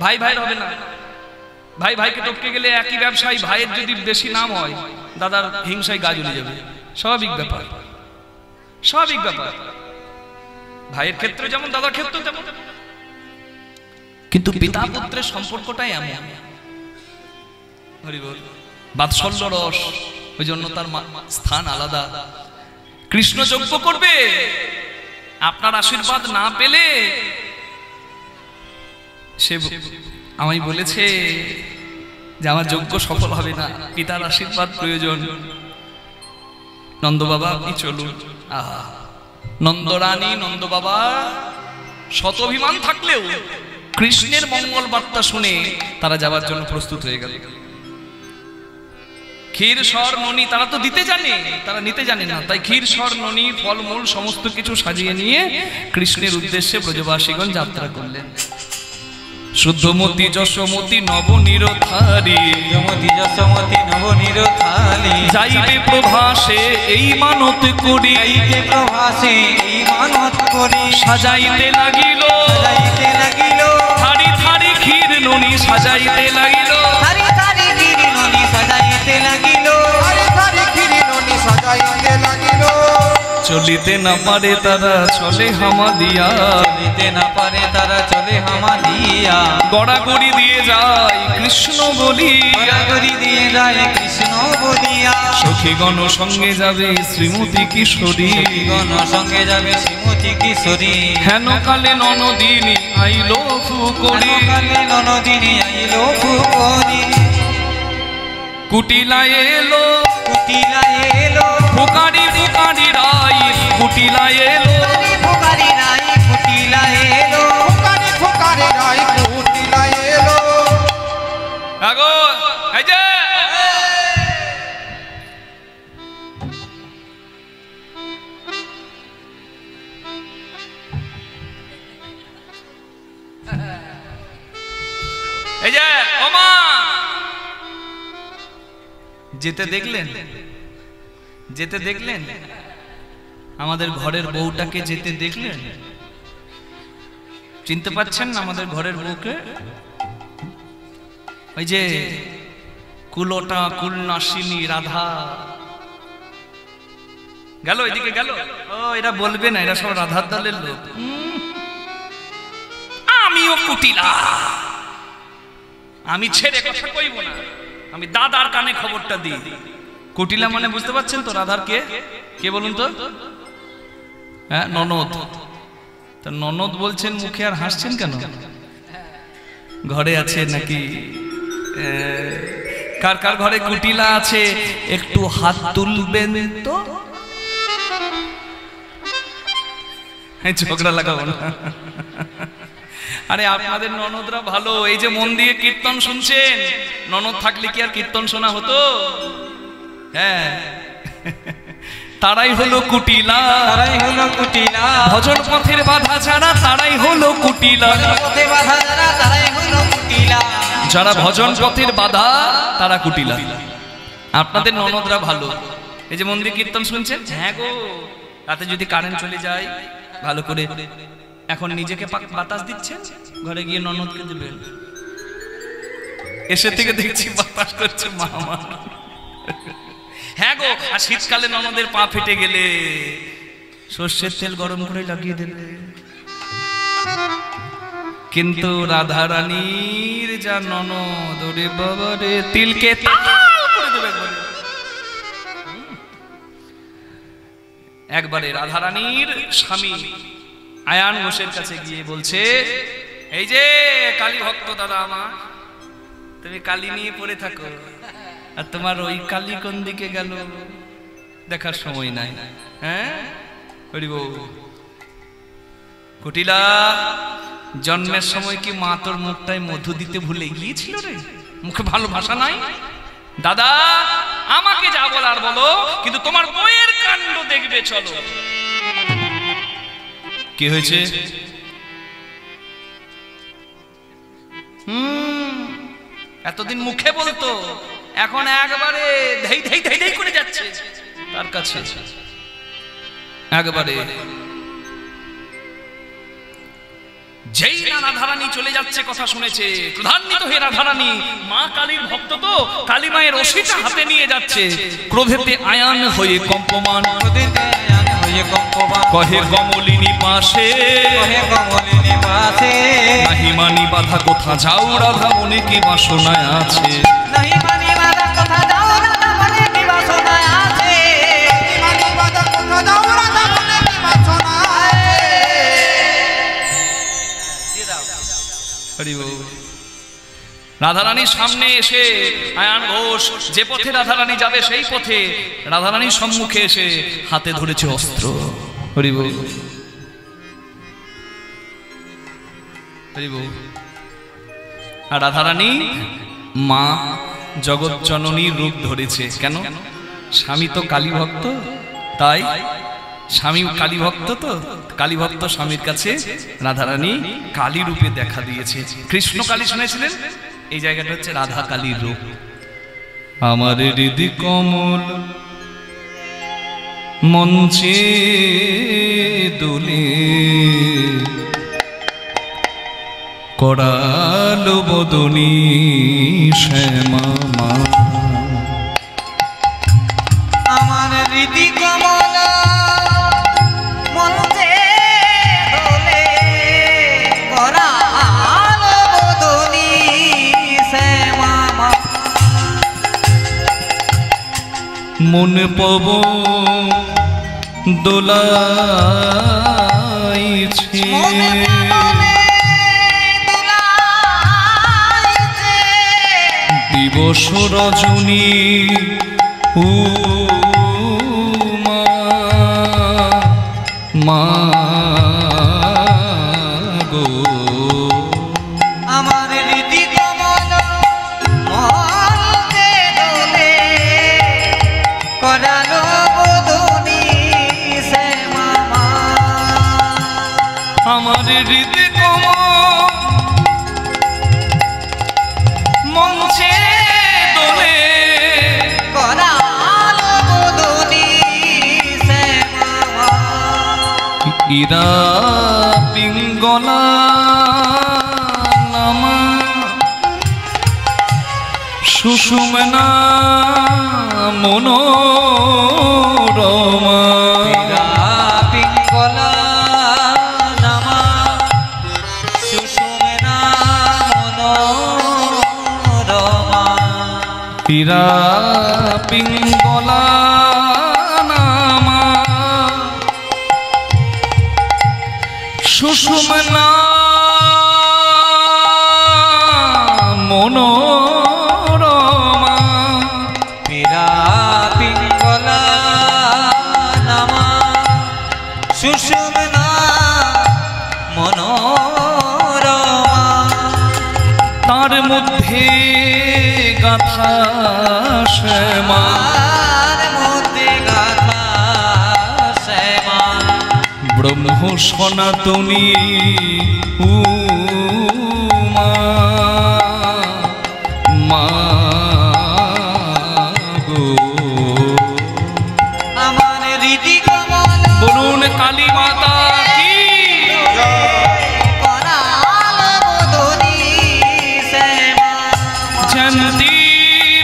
ভাই ভাইয়ের হবে না। ভাই ভাইকে টপকে গেলে একই ব্যবসায়ী, ভাইয়ের যদি বেশি নাম হয় দাদার হিংসায় গা জ্বলে যাবে। স্বাভাবিক ব্যাপার, স্বাভাবিক ব্যাপার। ভাইয়ের ক্ষেত্রে যেমন দাদার ক্ষেত্রে তেমন। কিন্তু পিতা পুত্রের সম্পর্কটাই এমন। হরি বল, বাৎসল্য রস, ওই জন্য তার স্থান আলাদা। কৃষ্ণ যজ্ঞ করবে, আপনার আশীর্বাদ না পেলে সে আমায় বলেছে যে আমার যজ্ঞ সফল হবে না, পিতার আশীর্বাদ প্রয়োজন। নন্দ বাবা আপনি চলুন। নন্দরানী নন্দ বাবা শত অভিমান থাকলেও কৃষ্ণের মঙ্গল বার্তা শুনে তারা যাবার জন্য প্রস্তুত হয়ে গেল। ক্ষীর সর ননি তারা তো দিতে জানে, তারা নিতে জানে না, তাই ক্ষীর সর ননি ফলমূল সমস্ত কিছু সাজিয়ে নিয়ে কৃষ্ণের উদ্দেশ্যে ব্রজবাসীগণ যাত্রা করলেন। শুদ্ধমতী যশোমতী নবনিরথারি, যমতি যশোমতি নবনিরথালি, যাইবে প্রভাসে এই মানত করি, যাইতে প্রভাসে এই মানত করি, সাজাইতে লাগিল সাজাইতে লাগিল, থারি থারি ক্ষীর ননি সাজাইতে লাগিল, থারি থারি ক্ষীর ননি সাজাইতে লাগিল, আরে তারি খিরি ননি সাজাইতে লাগিল। চলিতে না পারে তারা চলে হামা দিয়া, চলিতে না পারে তারা চলে হামা দিয়া, গড়াগড়ি দিয়ে যায় কৃষ্ণ বলি, গড়াগড়ি দিয়ে যায় কৃষ্ণ বলিয়া, সখীগণ সঙ্গে যাবে শ্রীমতী কিশোরী, গণ সঙ্গে যাবে শ্রীমতী কিশোরী, হেন কালে ননদিনী আইলো ফুকরি, কালে ননদিনী আইলো ফুকরি, কুটিলা এলো কুটিলা এলো, ফুকারি ফুকারি রাই, কুটিলা এলো ফুকারি নাই কুটিলা এলো, ফুকারি ফুকারি রাই কুটিলা এলো। আগো এই যে এই যে ওমা যেতে দেখলেন, যেতে দেখলেন আমাদের ঘরের বউটাকে যেতে দেখলেন, চিনতে পারছেন না আমাদের ঘরের বউকে? ওই যে কুলোটা কুলনাশিনী রাধা গেল, এদিকে গেল। ও এরা বলবে না, এরা সব রাধার দলের লোক। আমিও কুটিলা, আমি ছেড়ে কথা কইব না, আমি দাদার কানে খবরটা দিই। কুটিলা মানে বুঝতে পারছেন তো রাধার কে? কে বলুন তো? হ্যাঁ, ননদ। তা ননদ বলছেন মুখে, আর হাসছেন কেন? ঘরে আছে নাকি? কার কার ঘরে কুটিলা আছে একটু হাত তুলবেন তো। ঝগড়া লাগাবো না। আরে আপনাদের ননদরা ভালো, এই যে মন দিয়ে কীর্তন শুনছেন, ননদ থাকলে কি আর কীর্তন শোনা হতো? হ্যাঁ, তারাই হলো কুটিলা, তারাই হলো কুটিলা, ভজন পথের বাধা ছাড়া তারাই হলো কুটিলা, পথে বাধা যারা তারাই হলো কুটিলা, যারা ভজন পথের বাধা তারা কুটিলা। আপনাদের ননদরা ভালো, এই যে মন দিয়ে কীর্তন শুনছেন। হ্যাঁ গো, রাতে যদি কারেন্ট চলে যায় ভালো করে এখন নিজেকে বাতাস দিচ্ছেন, ঘরে গিয়ে ননদকে দেবেন। এসে থেকে দেখছি বাতাস করছে মা আমার। হ্যাঁ গো, আর শীতকালে ননদের পা ফেটে গেলে সর্ষের তেল গরম করে লাগিয়ে দেবে। কিন্তু রাধা রানীর যা ননদ, ওরে বাবা রে, তিলকে তাল করে দেবে একবারে। রাধা রানীর স্বামী আয়ান ঘোষের কাছে গিয়ে বলছে, এই যে কালী ভক্ত দাদা আমার, তুমি কালী নিয়ে পড়ে থাকো, আর তোমার ওই কালী কোন দিকে গেল দেখার সময় নাই। হ্যাঁ হরি বউ, কুটিলা জন্মের সময় কি মা তোর মুখটায় মধু দিতে ভুলে গিয়েছিল রে? মুখে ভালো ভাষা নাই? দাদা আমাকে যা বলার বলো, কিন্তু তোমার বউয়ের কাণ্ড দেখবে চলো। কি হয়েছে? এতদিন মুখে বলতো, এখন একবারে ধেই ধেই ধেই ধেই করে যাচ্ছে তার কাছে। একবারে যেই না রাধারানী চলে যাচ্ছে কথা শুনেছে, ক্রোধান্বিত হয়ে রাধারানী, মা কালীর ভক্ত তো, কালী মায়ের রশিটা হাতে নিয়ে যাচ্ছে, ক্রোধেতে আয়ান হয়ে কম্পমান, কহে কমলিনী পাশে, নাহি মানি বাধা কোথা যাও রাধা মনে কি বাসনায় আছে, নাহি মানি বাধা কোথা যাও রাধা মনে কি বাসনায় আছে, মানি বাধা কোথা যাও রাধা মনে কি বাসনায়। হরি বল। রাধারানীর সামনে এসে আয়ান ঘোষ যে পথে রাধারানী যাবে সেই পথে রাধারানীর সম্মুখে এসে হাতে ধরেছে অস্ত্র। হরি বল, হরি বল। আর রাধারানী মা জগৎজননীর রূপ ধরেছে। কেন? স্বামী তো কালী ভক্ত, তাই স্বামী কালী ভক্ত, তো কালী ভক্ত স্বামীর কাছে রাধারানী কালী রূপে দেখা দিয়েছে। কৃষ্ণ কালী শুনেছিলেন, এই জায়গাটা হচ্ছে রাধা কালীর রূপ। আমার হৃদি কমল মঞ্চে দুলে করাল বদনী শ্যামা মা। আমার হৃদি কমল মঞ্চে দোলে করাল বদনী শ্যামা মা। মনে পব দোলাইছে দিবস রজনী উমা মা গো। আমার হৃদি কমল মঞ্চে দোলে করালো বদনী শ্যামা মা। আমার হৃদি কমল মঞ্চে দোলে করালো বদনী শ্যামা মা। ইরা পিঙ্গলা নামা সুষুমনা মনোরমা। পিঙ্গলা নামা সুষুমনা মনোরমা। ইরা পিঙ্গলা নামা সুষুমনা মনোরমা। পীরা পিঙ্গলা নামা সুষুমনা মনোরমা। তার মধ্যে গাথা শ্যামা, তার মধ্যে গাথা শ্যামা। ব্রহ্ম সনাতনী উমা মা গো। আমার হৃদি কমল বলুন কালী মাতা কি। করাল বদনী শ্যামা মা। জয়ন্তী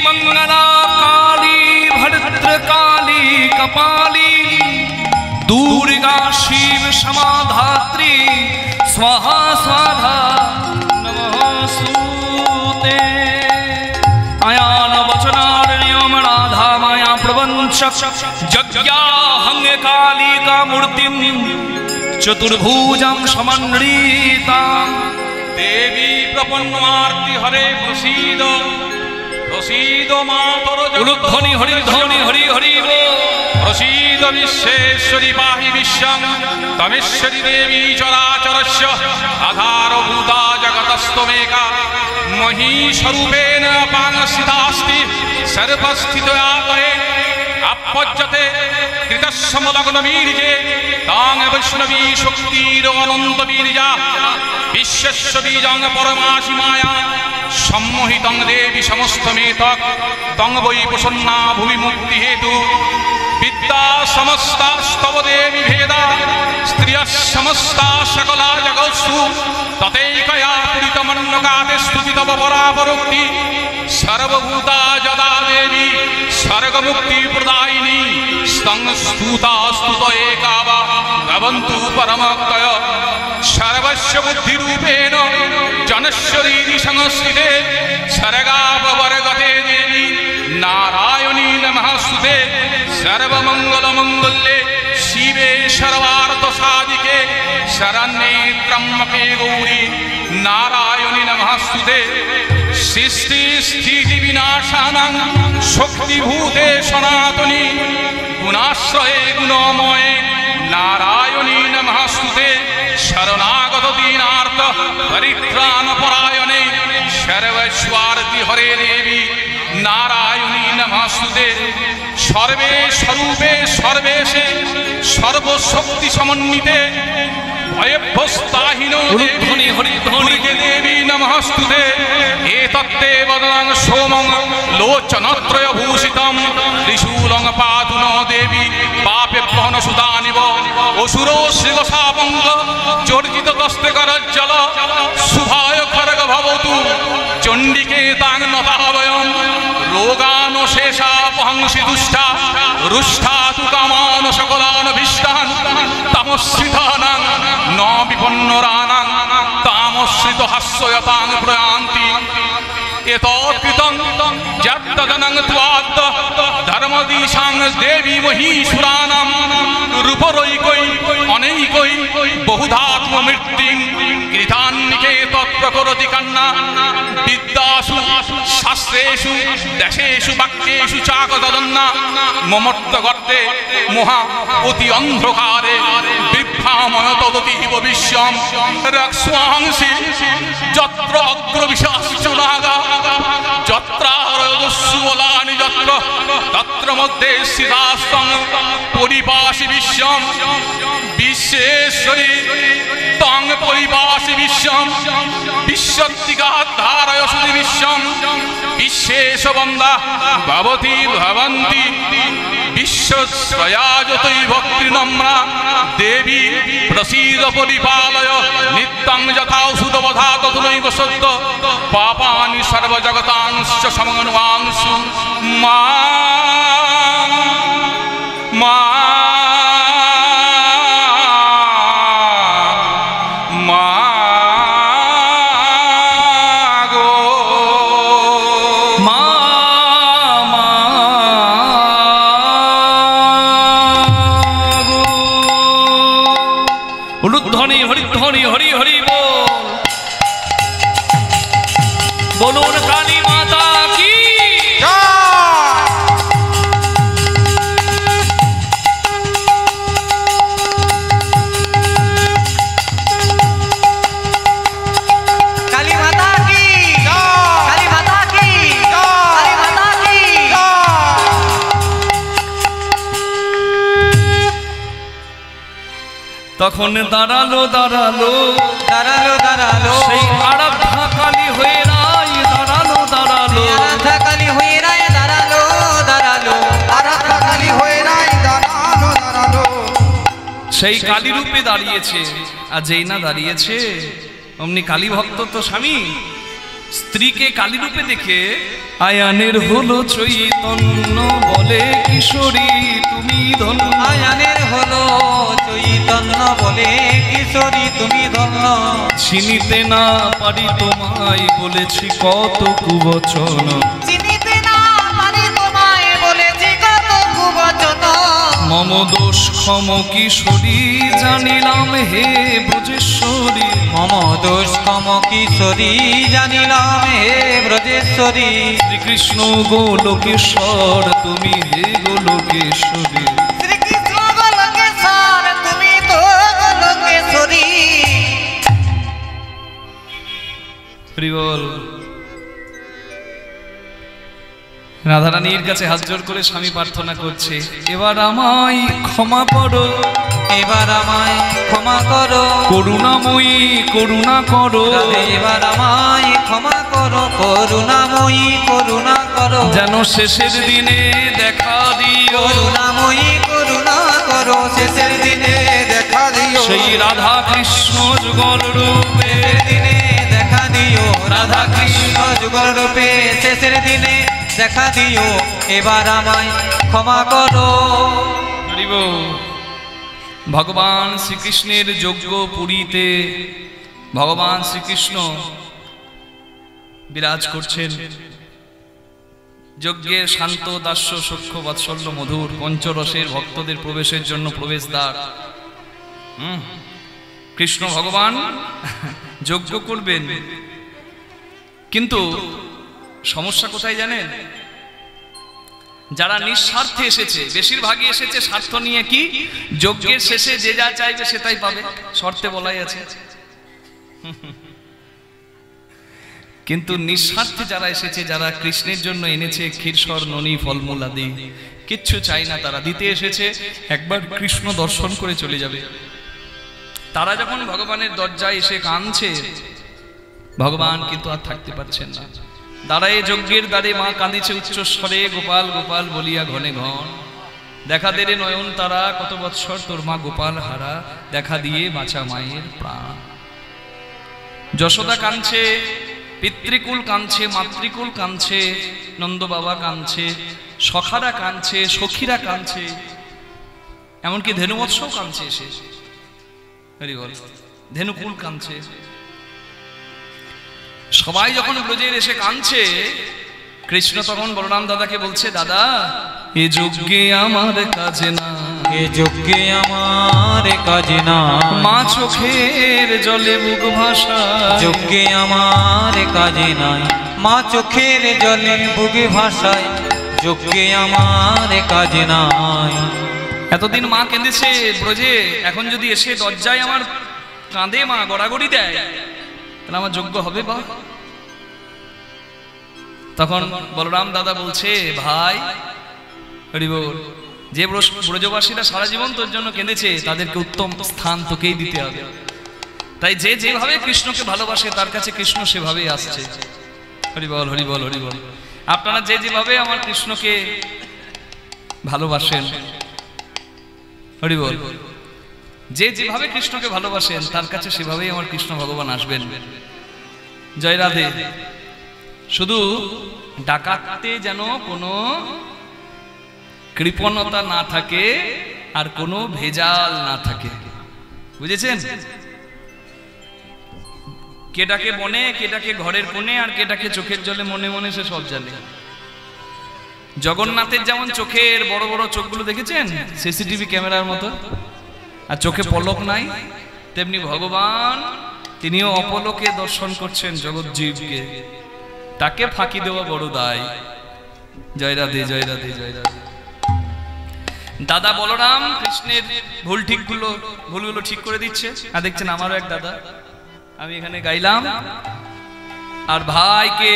মঙ্গলা কালী ভদ্রকালী কপালী দুর্गा शिव समाधात्री स्वाहा स्वाहा नमोस्तुते। आयान वचनारण्यम राधा माया प्रवंशक जज्ञाहंग काली का मूर्तिम चतुर्भुजं समन्विता। देवी प्रपन्नार्ति हरे प्रसीद प्रसीद मातर उलुध्वनि हरिध्वनि हरि हरि बोल। प्रसीद विश्वेश्वरी पाहि विश्वं तमेश्वरी देवी चराचरस्य आधारभूता जगतस्त्वमेका। महीस्वरूपेण अपांगस्थितास्ति सर्वस्थितयातये अपज्यते कृतसमलग्नवीर्ये तां वैष्णवी शक्तिरनन्तवीर्या। विश्वस्य बीजं परमासि माया सम्मोहितं देवी समस्तमेतत् तं वै प्रसन्ना भुवि मुक्तिहेतु। विद्या समस्तास्तव देवी भेदा स्त्रियः समस्ता सकला जगत्सु तथैकया पूरितमन्नकाते स्तुति तव परापरोक्ति। सर्वभूता जदा देवी सर्गमुक्तिप्रदायिनी स्तं स्तुता स्तुत एका वा भवन्तु परमक्तय। सर्वस्य बुद्धिरूपेण जनश्वरीति संस्थिते सर्गापवर्गते देवी नारायणी नमःस्तुते। सर्वमङ्गलमङ्गल्ये शिवे सर्वार्थसाधिके शरण्ये त्र्यम्बके गौरी नारायणी नमःस्तुते। सृष्टिस्थितिविनाशानां शक्तिभूते सनातनी गुणाश्रये गुणमये नारायणी नमःस्तुते। शरणागत दीनार्थ परित्राणपरायणे सर्वस्वार्थी हरे देवी নারায়ণী নমস্তুতে সর্বে স্বরূপে সর্বেশে সর্বশক্তি সমন্বিতে ভয়েভ্যস্তাহীন উলুধ্বনি হরিধ্বনি দুর্গে দেবী নমস্তুতে এতত্তে বদনং সোমং লোচনত্রয় ভূষিতম ত্রিশূলং পাতু ন দেবী পাপে প্রহন সুদানিব অসুরো শ্রীগোসাপঙ্গ চর্জিত তস্তে করজ্জল শুভায় খরগ ভবতু চণ্ডিকে তাং নতাবয়ম রোগান শেষাপহংসি দুষ্টা রুষ্ঠা তু কামান সকলান ভীষ্টান তামশ্রিতানাং ন বিপন্নরানাং তামশ্রিত হাস্যয়তাং প্রয়ান্তি এতৎকৃতং যত্তদনং ত্বাদ্দ ধর্মদিশাং দেবী মহীসুরানাং রূপরৈকৈ অনৈকৈ বহুধাত্ম মৃত্যুং কৃতান্নিকে তৎপ্রকরতি কান্না বিদ্যাসু শাস্ত্রেষু দেশেষু বাক্যেষু চাকদদন্না মমর্ত গর্তে মহা অতি অন্ধকারে বিভ্রাময় তদতীব বিশ্বম রক্ষ্মাংসি যত্র অগ্রবিশাশ্চ নাগা যত্রাহরদস্যুবলানি যত্র তত্র মধ্যে স্থিতাস্তং পরিপাশি বিশ্বম বিশ্বেশ্বরী তং পরিপাশি বিশ্বম বিশ্বত্তিকাধারয় সুধি বিশ্বম বিশ্বেশ বন্দা ভবতি ভবন্তি বিশ্বস্বয়াযতৈ ভক্তির্নম্রা দেবী প্রসীদ পরিপালয় নিত্যং যথাঔষধবধা ততুনৈব সত্য পাপানি সর্বজগতাংশ সমগ্নবাংশু মা মা উলুধ্বনি হরিধ্বনি হরি হরি বল বলুন কালী মাতা কি কালী মাতা কি কালী মাতা কি কালী মাতা কি তখন দাঁড়ালো দাঁড়ালো দাঁড়ালো দাঁড়ালো সেই আরাধ্যা কালী হয়ে রায় দাঁড়ালো দাঁড়ালো আরাধ্যা কালী হয়ে রায় দাঁড়ালো দাঁড়ালো আরাধ্যা কালী হয়ে রায় দাঁড়ালো দাঁড়ালো সেই কালী রূপে দাঁড়িয়েছে আর যেই না দাঁড়িয়েছে অমনি কালী ভক্ত তো স্বামী স্ত্রীকে কালী রূপে দেখে আয়ানের হলো চৈতন্য বলে কিশোরী তুমি ধন্য আয়ানের হলো চৈতন্য বলে কিশোরী তুমি ধন্য চিনিতে না পারি তোমায় বলেছি কত কুবচন চিনিতে না পারি তোমায় বলেছি কত কুবচন মম দোষ ক্ষম কিশোরী জানিলাম হে ব্রজেশ্বরী মম দোষ কম কিশোরী জানিলাম হে ব্রজেশ্বরী শ্রীকৃষ্ণ গোলোকেশ্বর তুমি হে গোলোকেশ্বরী শ্রীকৃষ্ণ গোলকেশ্বর তুমি তো গোলকেশ্বরী প্রিয়ল রাধারানীর কাছে হাত জোর করে স্বামী প্রার্থনা করছে এবার আমায় ক্ষমা করো এবার আমায় ক্ষমা করো করুণাময়ী করুণা করো এবার আমায় ক্ষমা করো করুণাময়ী করুণা করো যেন শেষের দিনে দেখা দিও করুণাময়ী করুণা করো শেষের দিনে দেখা দিও সেই রাধা কৃষ্ণ যুগল রূপে শেষের দিনে দেখা দিও রাধা কৃষ্ণ যুগল রূপে শেষের দিনে দেখা দিও এবার আমায় ক্ষমা করো হরিব ভগবান শ্রীকৃষ্ণের যজ্ঞ পুরীতে ভগবান শ্রীকৃষ্ণ বিরাজ করছেন যজ্ঞের শান্ত দাস্য সূক্ষ্ম বাৎসল্য মধুর পঞ্চরসের ভক্তদের প্রবেশের জন্য প্রবেশদ্বার কৃষ্ণ ভগবান যজ্ঞ করবেন কিন্তু সমস্যা কোথায় জানেন যারা নিঃস্বার্থে এসেছে বেশিরভাগই এসেছে স্বার্থ নিয়ে কি যজ্ঞের শেষে যে যা চাইবে সেটাই পাবে শর্তে বলাই আছে কিন্তু নিঃস্বার্থে যারা এসেছে, যারা কৃষ্ণের জন্য এনেছে ক্ষীরসর ননি ফলমূল আদি, কিচ্ছু চাই না, তারা দিতে এসেছে, একবার কৃষ্ণ দর্শন করে চলে যাবে। তারা যখন ভগবানের দরজায় এসে কাঁদছে, ভগবান কিন্তু আর থাকতে পারছেন না। দাঁড়ায় যজ্ঞের দ্বারে মা কাঁদিছে উচ্চস্বরে, গোপাল গোপাল বলিয়া ঘনে ঘন, দেখা দে রে নয়ন তারা, কত বৎসর তোর মা গোপাল হারা, দেখা দিয়ে বাঁচা মায়ের প্রাণ। যশোদা কাঁদছে, পিতৃকুল কাঁদছে, মাতৃকুল কাঁদছে, নন্দ বাবা কাঁদছে, সখারা কাঁদছে, সখীরা কাঁদছে, এমনকি ধেনুবৎসও কাঁদছে এসে, ধেনুকুল কাঁদছে। সবাই যখন ব্রজের এসে কাঁদছে, কৃষ্ণ তখন বলরাম দাদাকে বলছে, দাদা এ যজ্ঞে আমার কাজে না, এ যজ্ঞে আমার কাজে না, মা চোখের জলে বুক ভাষা, যজ্ঞে আমার কাজে নাই, মা চোখের জলে বুকে ভাষায়, যজ্ঞে আমার কাজে নাই। এতদিন মা কেঁদেছে ব্রজে, এখন যদি এসে দরজায় আমার কাঁদে মা, গড়াগড়ি দেয়, তাহলে আমার যোগ্য হবে বা? তখন বলরাম দাদা বলছে, ভাই হরি বল, যে ব্রজবাসীরা সারা জীবন তোর জন্য কেঁদেছে, তাদেরকে উত্তম স্থান তোকেই দিতে হবে। তাই যে যেভাবে কৃষ্ণকে ভালোবাসে, তার কাছে কৃষ্ণ সেভাবেই আসছে। হরি বল হরি বল হরি বল। আপনারা যে যেভাবে আমার কৃষ্ণকে ভালোবাসেন, হরি বল, যে যেভাবে কৃষ্ণকে ভালোবাসেন, তার কাছে সেভাবেই আমার কৃষ্ণ ভগবান আসবেন। জয় রাধে। শুধু ডাকাতে যেন কোনো কৃপণতা না থাকে, আর কোনো ভেজাল না থাকে, বুঝেছেন? কেটাকে বনে, কেটাকে ঘরের কোণে, আর কেটাকে চোখের জলে মনে মনে সে সব জানে। জগন্নাথের যেমন চোখের বড় বড় চোখগুলো দেখেছেন, সিসিটিভি ক্যামেরার মতো, আর চোখে পলক নাই, তেমনি ভগবান তিনিও অপলকে দর্শন করছেন জগৎ জীবকে, তাকে ফাঁকি দেওয়া বড় দায়। জয় রাধে জয় রাধে জয় রাধে। দাদা বলরাম কৃষ্ণের ভুলগুলো ঠিক করে দিচ্ছে। আর দেখছেন আমারও এক দাদা, আমি এখানে গাইলাম, আর ভাইকে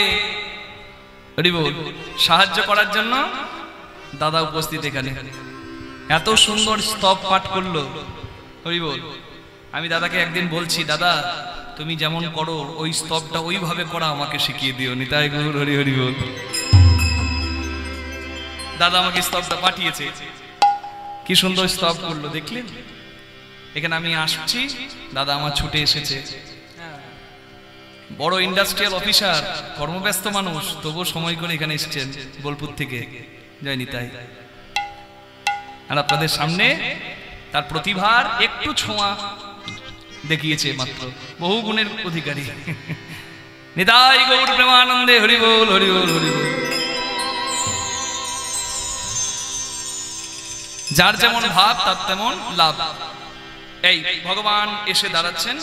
সাহায্য করার জন্য দাদা উপস্থিত এখানে, এত সুন্দর স্তব পাঠ করলো, হরি বল। আমি দাদাকে একদিন বলছি, দাদা তুমি যেমন করো ওই স্তবটা ওইভাবে করা আমাকে শিখিয়ে দিও, নিতাই গৌর হরি হরি বল। দাদা আমাকে স্তবটা পাঠিয়েছে, কি সুন্দর স্তব করলো দেখলেন। এখানে আমি আসছি, দাদা আমার ছুটে এসেছে, বড় ইন্ডাস্ট্রিয়াল অফিসার, কর্মব্যস্ত মানুষ, তবুও সময় করে এখানে এসেছেন বোলপুর থেকে। জয় নিতাই। আর আপনাদের সামনে তার প্রতিভার একটু ছোঁয়া দেখিয়েছে মাত্র, বহু গুণের অধিকারী। নিতাই গৌর প্রেমানন্দে হরি বল হরি বল হরি বল। যার যেমন ভাব তার তেমন লাভ। এই ভগবান এসে দাঁড়াচ্ছেন,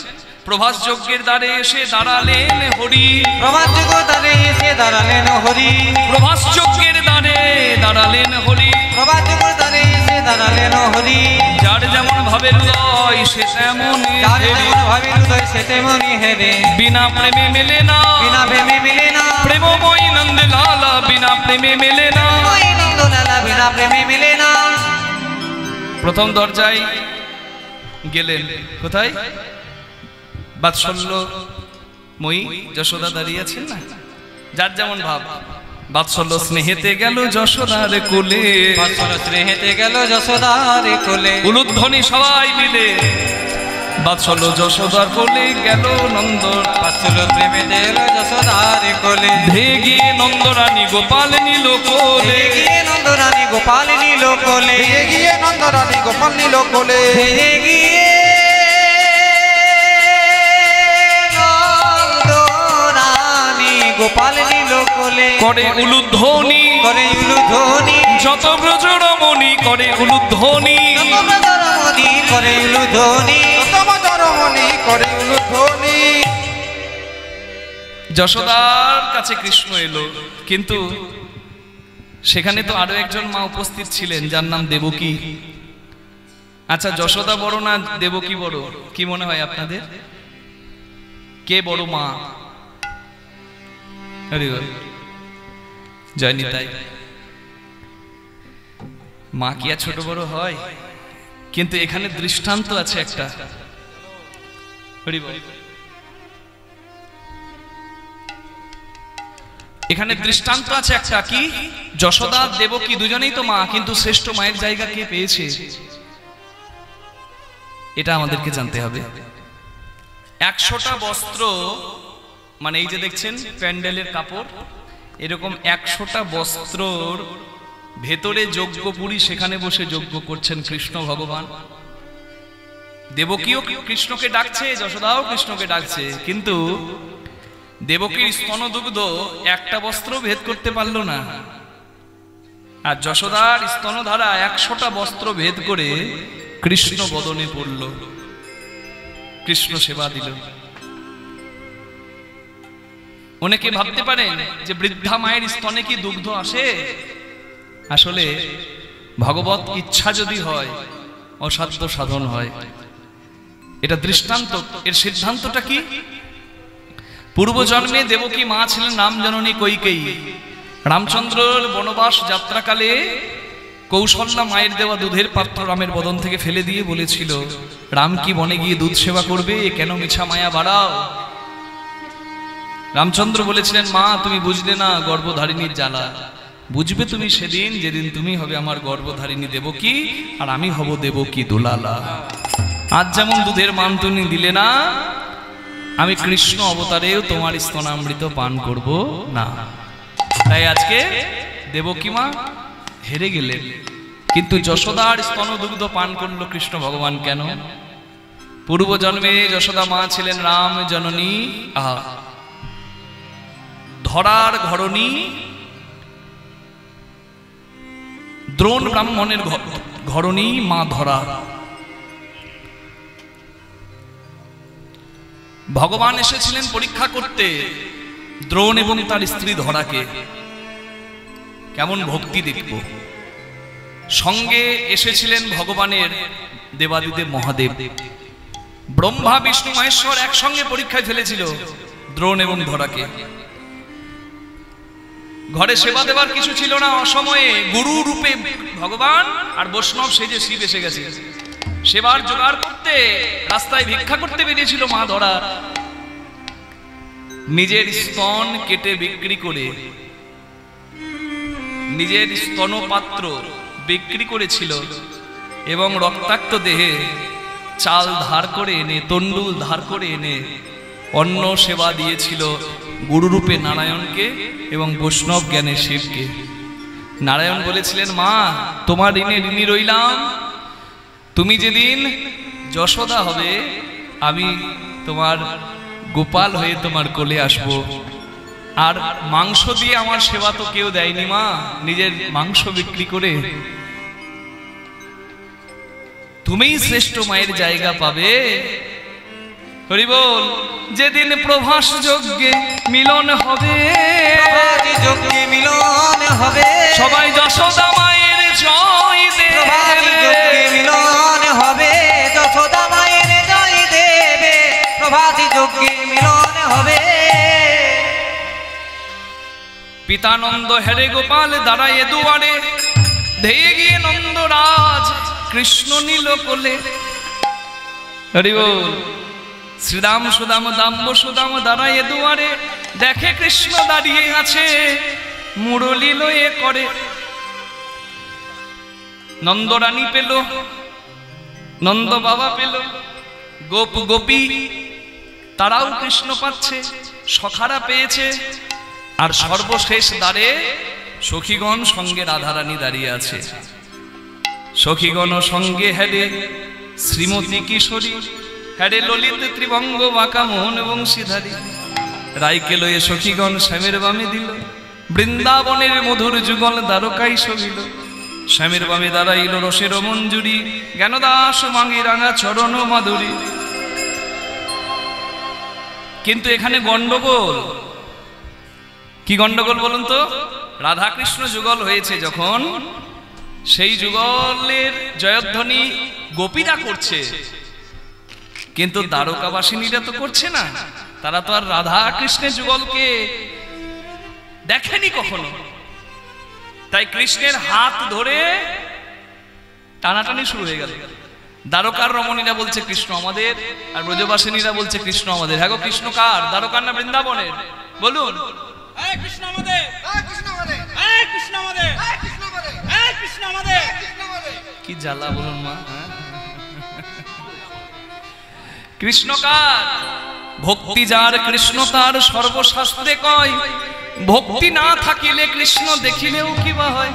প্রভাস যজ্ঞের দ্বারে এসে দাঁড়ালেন হরি, প্রভাস যজ্ঞের দ্বারে এসে দাঁড়ালেন হরি, প্রভাস যজ্ঞের দ্বারে দাঁড়ালেন হরি, প্রভাস যজ্ঞের দ্বারে এসে দাঁড়ালেন হরি। যার যেমন ভাবের উদয় সে তেমন, যার যেমন ভাবের উদয় সে তেমনই হেরে, বিনা প্রেমে মেলে না, বিনা প্রেমে মিলে না, প্রেমময় নন্দ লালা বিনা প্রেমে মেলে না, ওই নন্দলালা বিনা প্রেমে মিলে না। প্রথম দরজায় গেলেন, কোথায়? বাৎসল্য মই যশোদা দাঁড়িয়ে আছেন না, যার যেমন ভাব। বাৎসল্য স্নেহেতে গেল যশোদার কোলে, বাৎসল্য স্নেহেতে গেল যশোদার কোলে, উলুধ্বনি সবাই মিলে বাৎসল্য যশোদার কোলে গেল নন্দ, বাৎসল্য প্রেমেতে এলো যশোদার কোলে, ধেয়ে গিয়ে নন্দরানী গোপাল নিল কোলে, গিয়ে নন্দরানী গোপাল নিল কোলে, গিয়ে নন্দরানী গোপাল নিল কোলে, গিয়ে নন্দরানী গোপাল নিল কোলে, করে উলুধ্বনি, করে উলুধ্বনি, যত ব্রজরমণি করে উলুধ্বনি, রমণী করে উলুধ্বনি, রমণী করে উলুধ্বনি। যশোদার কাছে কৃষ্ণ এলো, কিন্তু সেখানে তো আরো একজন মা উপস্থিত ছিলেন, যার নাম দেবকী। আচ্ছা, যশোদা বড় না দেবকী বড়, কি মনে হয় আপনাদের? কে বড় মা? জয় নিতাই। মা কি আর ছোট বড় হয়? কিন্তু এখানে দৃষ্টান্ত আছে একটা। এখানে দৃষ্টান্ত আছে একটা, কি? যশোদা দেবকী দুজনেই তো মা, কিন্তু শ্রেষ্ঠ মায়ের জায়গা কে পেয়েছে এটা আমাদেরকে জানতে হবে। 100টা বস্ত্র, মানে এই যে দেখছেন প্যান্ডেলের কাপড়, এরকম 100টা বস্ত্রর ভেতরে যজ্ঞপুরী সেখানে বসে যজ্ঞ করছেন কৃষ্ণ ভগবান। দেবকীও কৃষ্ণকে ডাকছে, যশোদাও কৃষ্ণকে ডাকছে, কিন্তু দেবকীর স্তনদুগ্ধ একটা বস্ত্র ভেদ করতে পারল না, আর যশোদার স্তনধারা 100টা বস্ত্র ভেদ করে কৃষ্ণ বদনে পড়ল, কৃষ্ণ সেবা দিল। অনেকে ভাবতে পারেন যে বৃদ্ধা মায়ের স্তনে কি দুগ্ধ আসে? আসলে ভগবত ইচ্ছা যদি হয় অসাধ্য সাধন হয়। এটা দৃষ্টান্ত। এর সিদ্ধান্তটা কি? পূর্বজন্মে দেবকী মা ছিলেন রামজননী কৈকেয়ী। রামচন্দ্রের বনবাস যাত্রাকালে কৌশল্যা মায়ের দেওয়া দুধের পাত্র রামের বদন থেকে ফেলে দিয়ে বলেছিল, রাম কি বনে গিয়ে দুধ সেবা করবে? কেন মিছা মায়া বাড়াও? রামচন্দ্র বলেছিলেন, মা তুমি বুঝলে না গর্ভধারিণীর জ্বালা। বুঝবে তুমি সেদিন যেদিন তুমি হবে আমার গর্ভধারিণী দেবকী, আর আমি হব দেবকী দুলালা। আজ যেমন দুধের মান তুমি দিলে না, আমি কৃষ্ণ অবতারেও তোমার স্তনামৃত পান করব না। তাই আজকে দেবকী মা হেরে গেলেন, কিন্তু যশোদার স্তনদুগ্ধ পান করলো কৃষ্ণ ভগবান। কেন? পূর্বজন্মে যশোদা মা ছিলেন রাম জননী, ধরার ঘরণী, দ্রোণ ব্রাহ্মণের ঘরণী মা ধরা। ভগবান এসেছিলেন পরীক্ষা করতে দ্রোণ এবং তার স্ত্রী ধরাকে, কেমন ভক্তি দেখব। সঙ্গে এসেছিলেন ভগবানের দেবাদিদেব মহাদেব। ব্রহ্মা বিষ্ণু মহেশ্বর একসঙ্গে পরীক্ষায় ফেলেছিল দ্রোণ এবং ধরাকে। ঘরে সেবা দেবার কিছু ছিল না, অসময়ে গুরু রূপে ভগবান আর বৈষ্ণব সেজে শিব এসে গেছে। সেবার জোগাড় করতে রাস্তায় ভিক্ষা করতে বেরিয়েছিল মা ধরা। নিজের স্তন কেটে বিক্রি করে, নিজের স্তনপাত্র বিক্রি করেছিল এবং রক্তাক্ত দেহে চাল ধার করে এনে, তন্ডুল ধার করে এনে অন্ন সেবা দিয়েছিল গুরুরূপে নারায়ণকে এবং বৈষ্ণব জ্ঞানে শিবকে। নারায়ণ বলেছিলেন, মা তোমার ঋণে ঋণী রইলাম, তুমি যেদিন যশোদা হবে আমি তোমার গোপাল হয়ে তোমার কোলে আসব। আর মাংস দিয়ে আমার সেবা তো কেউ দেয়নি মা, নিজের মাংস বিক্রি করে তুমিই শ্রেষ্ঠ মায়ের জায়গা পাবে। হরি বল। যেদিন প্রভাস যজ্ঞে মিলন হবে, যজ্ঞে মিলন হবে, সবাই যশোদা মায়ের জয় দেবে। যজ্ঞে মিলন হবে, যশোদা মায়ের জয় দেবে, প্রভাতী যজ্ঞে মিলন হবে। পিতানন্দ হেরে গোপাল দাঁড়ায় দুয়ারে, ধেয়ে গিয়ে নন্দরাজ কৃষ্ণ নীল কোলে। হরি বল। শ্রীরাম সুদাম দাম্ব সুদাম দাঁড়ায় দুয়ারে, দেখে কৃষ্ণ দাঁড়িয়ে আছে মুরলী লয়ে করে। নন্দরানী পেল, নন্দ বাবা পেল, গোপ গোপী তারাও কৃষ্ণ পাচ্ছে, সখারা পেয়েছে, আর সর্বশেষ দ্বারে সখীগণ সঙ্গে রাধারানী দাঁড়িয়ে আছে। সখীগণ সঙ্গে হেরে শ্রীমতী কিশোরী, হেরে ললিত ত্রিভঙ্গ বাঁকা মোহন এবং সিধারী। রাইকে লয়ে সখীগণ শ্যামের বামে দিল, বৃন্দাবনের মধুর যুগল দ্বারকাই শোভিল। শ্যামের বামে দাঁড়াইল রসের মঞ্জুরি, জ্ঞানদাস মাঙ্গি রাঙা চরণ মাধুরী। কিন্তু এখানে গন্ডগোল। কি গন্ডগোল বলুন তো? রাধা কৃষ্ণ যুগল হয়েছে যখন, সেই যুগলের জয়ধ্বনি গোপীরা করছে, কিন্তু দ্বারকাবাসিনীরা তো করছে না। তারা তো আর রাধা কৃষ্ণের যুগলকে দেখেনি কখনো। তাই কৃষ্ণের হাত ধরে টানাটানি শুরু হয়ে গেল। দ্বারকার রমণীরা বলছে কৃষ্ণ আমাদের, আর ব্রজবাসিনীরা বলছে কৃষ্ণ আমাদের। হ্যাঁ গো, কৃষ্ণ কার? দ্বারকার না বৃন্দাবনের? বলুন। কৃষ্ণ আমাদের, কৃষ্ণ আমাদের, কৃষ্ণ আমাদের, কৃষ্ণ আমাদের, কৃষ্ণ আমাদের, কৃষ্ণ আমাদের। কি জ্বালা বলুন মা। কৃষ্ণ কার? ভক্তি যার কৃষ্ণ তার সর্বশাস্ত্রে কয়, ভক্তি না থাকিলে কৃষ্ণ দেখিলেও কি বা হয়।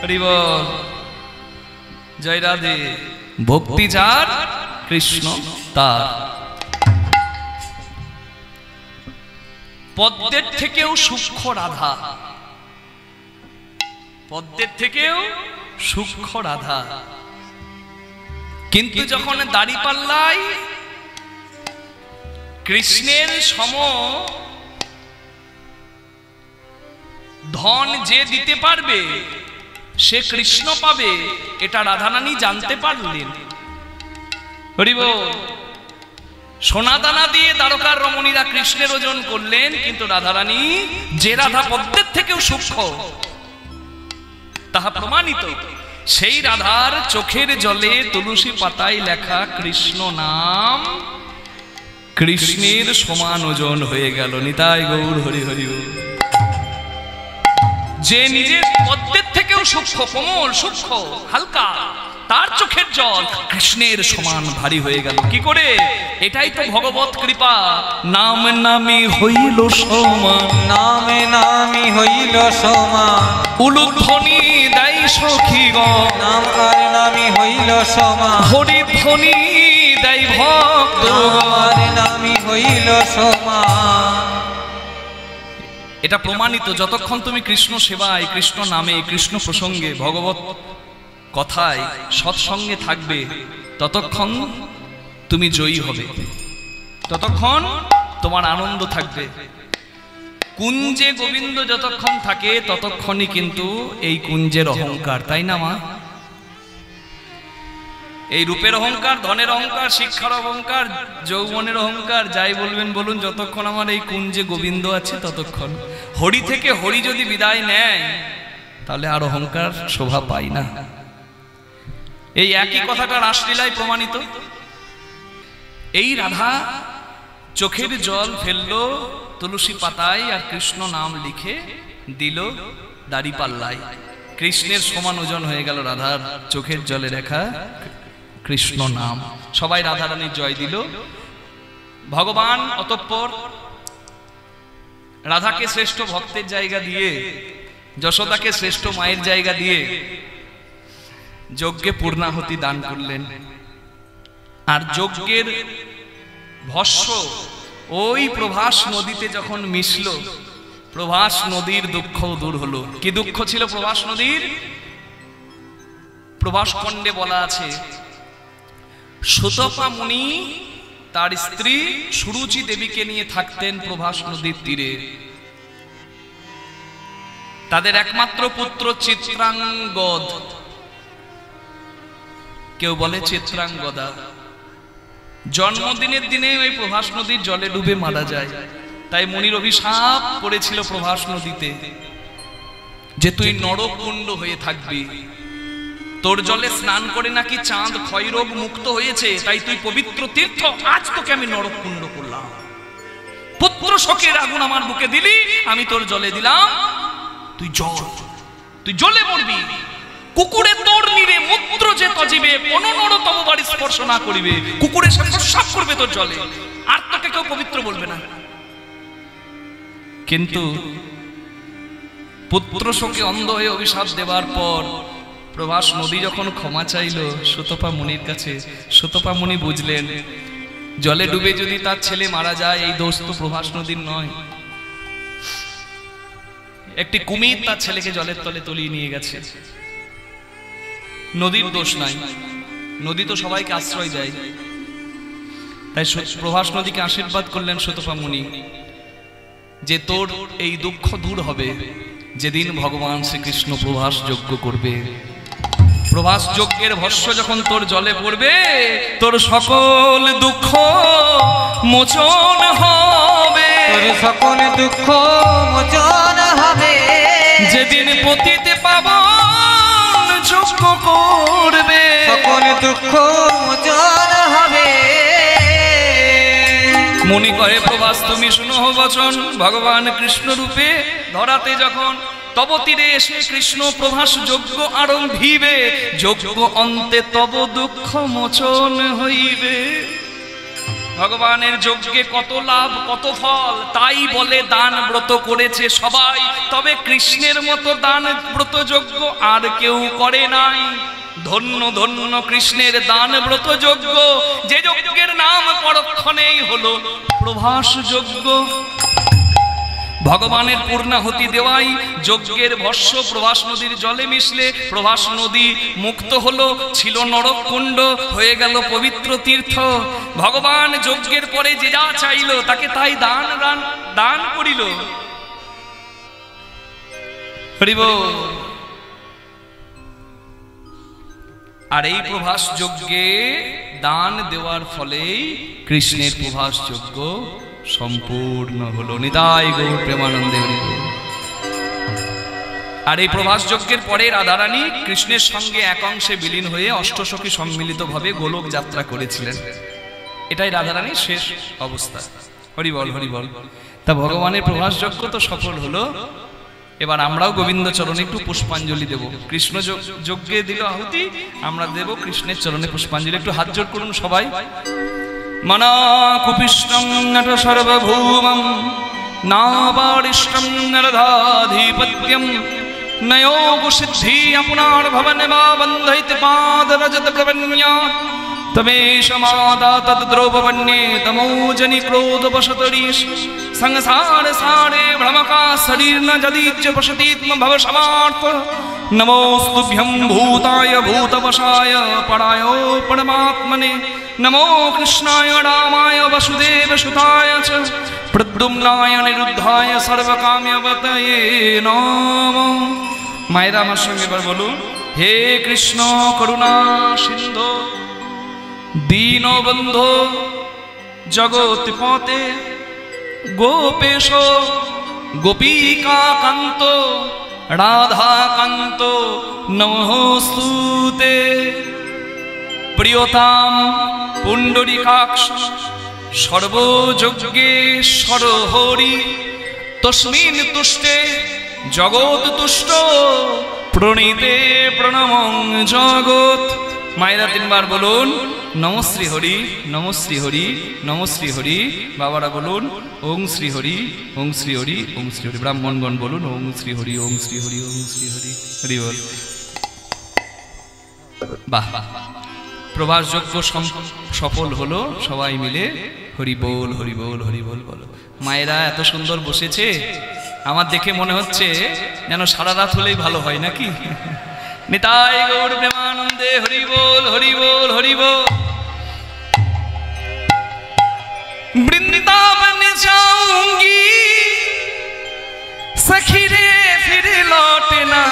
হরি বল, জয় রাধে। ভক্তি যার কৃষ্ণ তার। পদ্মের থেকেও সূক্ষ্ম রাধা, পদ্মের থেকেও সূক্ষ্ম রাধা। কিন্তু যখন দাঁড়িপাল্লায় কৃষ্ণের সম ধন যে দিতে পারবে সে কৃষ্ণ পাবে, এটা রাধারানী জানতে পারলেন। হরি বল। সোনা দানা দিয়ে দ্বারকার রমণীরা কৃষ্ণের ওজন করলেন, কিন্তু রাধারানী যে রাধা পদ্মের থেকেও সূক্ষ্ম তাহা প্রমাণিত। সেই রাধার চোখের জলে তুলসী পাতায় লেখা কৃষ্ণ নাম কৃষ্ণের সমান ওজন হয়ে গেল। নিতাই গৌর হরি হরি। যে নিজের পদ্মের থেকেও সূক্ষ্ম, কোমল, সূক্ষ্ম, হালকা, তার চোখের জল কৃষ্ণের সমান ভারী হয়ে গেল। কি করে? এটাই তো ভগবত কৃপা। নাম নামে হইল সমান, নামে নামি হইল সমান, উলুধ্বনি দেয় সখীগণ, নাম আর নামি হইল সমান, হরি ধ্বনি দেয় ভক্ত, নাম আর নামি হইল সমান। এটা প্রমাণিত। যতক্ষণ তুমি কৃষ্ণ সেবায়, কৃষ্ণ নামে, কৃষ্ণ প্রসঙ্গে, ভগবত কথায়, সৎসঙ্গে থাকবে, ততক্ষণ তুমি জয়ী হবে, ততক্ষণ তোমার আনন্দ থাকবে। কুঞ্জে গোবিন্দ যতক্ষণ থাকে ততক্ষণই কিন্তু এই কুঞ্জের অহংকার, তাই না মা? এই রূপের অহংকার, ধনের অহংকার, শিক্ষার অহংকার, যৌবনের অহংকার, যাই বলবেন বলুন, যতক্ষণ আমার এই কুঞ্জে গোবিন্দ আছে ততক্ষণ। হরি থেকে হরি যদি বিদায় নেয় তাহলে আর অহংকার শোভা পায় না। এই একই কথাটা রাসলীলায় প্রমাণিত। এই রাধা চোখের জল ফেললো তুলসী পাতায় আর কৃষ্ণ নাম লিখে দিল দাড়িপাল্লায়। কৃষ্ণের সমান ওজন হয়ে গেল রাধার চোখের জলে রেখা কৃষ্ণ নাম। সবাই রাধারানীর জয় দিল। ভগবান অতঃপর রাধাকে শ্রেষ্ঠ ভক্তের জায়গা দিয়ে, যশোদাকে শ্রেষ্ঠ মায়ের জায়গা দিয়ে যজ্ঞে পূর্ণাহুতি দান করলেন। আর যজ্ঞের ভস্য ওই প্রভাস নদীতে যখন মিশল, প্রভাস নদীর দুঃখ দূর হলো। কি দুঃখ ছিল প্রভাস নদীর? প্রভাস খণ্ডে বলা আছে, সুতপা মুনি তার স্ত্রী সুরুচি দেবীকে নিয়ে থাকতেন প্রভাস নদীর তীরে। তাদের একমাত্র পুত্র চিত্রাঙ্গদ, কেউ বলে চিত্রাঙ্গদা, জন্মদিনের দিনে ওই প্রভাস নদীর জলে ডুবে মারা যায়। তাই মুনির অভিশাপ করেছিল প্রভাস নদীতে যে তুই নরকুণ্ড হয়ে থাকবি, তোর জলে স্নান করে নাকি চাঁদ ক্ষয়রোগ মুক্ত হয়েছে, তাই তুই পবিত্র তীর্থ, আজ তোকে আমি নরকুণ্ড করলাম। পুত্র শোকের আগুন আমার বুকে দিলি, আমি তোর জলে দিলাম তুই জল, তুই জলে মরবি। কুকুরে তোর নিরে মূত্র যে তজিবে, কোনো নর তব বাড়ি স্পর্শ না করিবে। কুকুরে সে প্রস্রাব করবে তোর জলে, আর তোকে কেউ পবিত্র বলবে না। কিন্তু পুত্র শোকে অন্ধ হয়ে অভিশাপ দেবার পর প্রভাস নদী যখন ক্ষমা চাইল সুতপা মুনির কাছে, সুতপা মুনি বুঝলেন জলে ডুবে যদি তার ছেলে মারা যায় এই দোষ তো প্রভাস নদীর নয়, একটি কুমির তার ছেলেকে জলের তলে তলিয়ে নিয়ে গেছে, নদীর দোষ নাই, নদী তো সবাইকে আশ্রয় দেয়। তাই প্রভাস নদীকে আশীর্বাদ করলেন সুতপা মুনি যে তোর এই দুঃখ দূর হবে যেদিন ভগবান শ্রীকৃষ্ণ প্রভাস যজ্ঞ করবে। প্রভাস যজ্ঞের ভস্য যখন তোর জলে পড়বে, তোর সকল দুঃখ মোচন হবে, তোর সকল দুঃখ মোচন হবে, যেদিন পতিতে পাবন যজ্ঞ করবে, সকল দুঃখ মোচন হবে। মনে করে প্রভাস তুমি শুনো বচন, ভগবান কৃষ্ণ রূপে ধরাতে যখন তব তীরে এসে কৃষ্ণ প্রভাস যজ্ঞ আরম্ভিবে, যজ্ঞ অন্তে তব দুঃখ মোচন হইবে। ভগবানের যজ্ঞে কত লাভ কত ফল, তাই বলে দান ব্রত করেছে সবাই, তবে কৃষ্ণের মতো দান ব্রত যজ্ঞ আর কেউ করে নাই। ধন্য ধন্য কৃষ্ণের দান ব্রত যজ্ঞ, যে যজ্ঞের নাম পরক্ষণেই হলো প্রভাস যজ্ঞ। ভগবানের পূর্ণাহুতি দেওয়াই যজ্ঞের ভস্য প্রভাস নদীর জলে মিশলে প্রভাস নদী মুক্ত হলো, ছিল নরককুণ্ড হয়ে গেল পবিত্র তীর্থ। ভগবান যজ্ঞের পরে যে যা চাইল তাকে তাই দান করিল। হরি বল। আর এই প্রভাস যজ্ঞে দান দেওয়ার ফলেই কৃষ্ণের প্রভাস যজ্ঞ সম্পূর্ণ হলো। নিতাই গৌর প্রেমানন্দে। আর এই প্রভাস যজ্ঞের পরে রাধারানী কৃষ্ণের সঙ্গে এক অংশে বিলীন হয়ে অষ্টসখী সম্মিলিত ভাবে গোলক যাত্রা করেছিলেন। এটাই রাধারানীর শেষ অবস্থা। হরি বল হরি বল। তা ভগবানের প্রভাস যজ্ঞ তো সফল হলো, এবার আমরাও গোবিন্দ চরণে একটু পুষ্পাঞ্জলি দেব। কৃষ্ণ যজ্ঞে দিল আহুতি, আমরা দেব কৃষ্ণের চরণে পুষ্পাঞ্জলি। একটু হাত জোড় করুন সবাই। মনা কুপিষ্টম নট সর্বভূমম নাবারিষ্টম নরধাধিপত্যম নয়োগু সিদ্ধি আপনার ভবন বা বন্ধৈত পাদ রজত প্রবন্যা तमेशमादा तद्द्रोपवन्ये तमोजनि क्रोधवशतरीश संसार सारे भ्रमका शरीर न जदीज्य पशतीत्म भव समार्थ नमोस्तुभ्यं भूताय भूतवशाय परायो परमात्मने नमो कृष्णाय रामाय वसुदेव सुताय च प्रद्युम्नाय निरुद्धाय सर्वकाम्यवतये नमो। मायरा আমার সঙ্গে এবার বলুন, হে কৃষ্ণ করুণা সিন্ধু দীনবন্ধু জগৎপতে গোপেশ গোপিকা কান্ত রাধাকান্ত নমস্তুতে। প্রিয়তাম পুণ্ডরীকাক্ষ সর্বযজ্ঞেশ্বর হরি তস্মিন তুষ্টে জগৎ তুষ্ট প্রণীতে প্রণমং জগৎ। মায়েরা তিনবার বলুন নম শ্রী হরি নম শ্রী হরি নম শ্রী হরি। বাবারা বলুন ওং শ্রী হরি ওং শ্রী হরি ওং শ্রী হরি। ব্রাহ্মণগণ বলুন ওং শ্রী হরি ওং শ্রী হরি ওং শ্রী হরি। হরি বল। বাহ, প্রভাস যজ্ঞ সফল হলো, সবাই মিলে হরি বল হরি বল হরি বল বলো। মায়েরা এত সুন্দর বসেছে, আমার দেখে মনে হচ্ছে যেন সারা রাত হলেই ভালো হয় নাকি। নিতাই গৌর প্রেমানন্দে হরি বল হরি বল হরি বল। বৃন্দাবন जाऊंगी सखी रे फिर लौट ना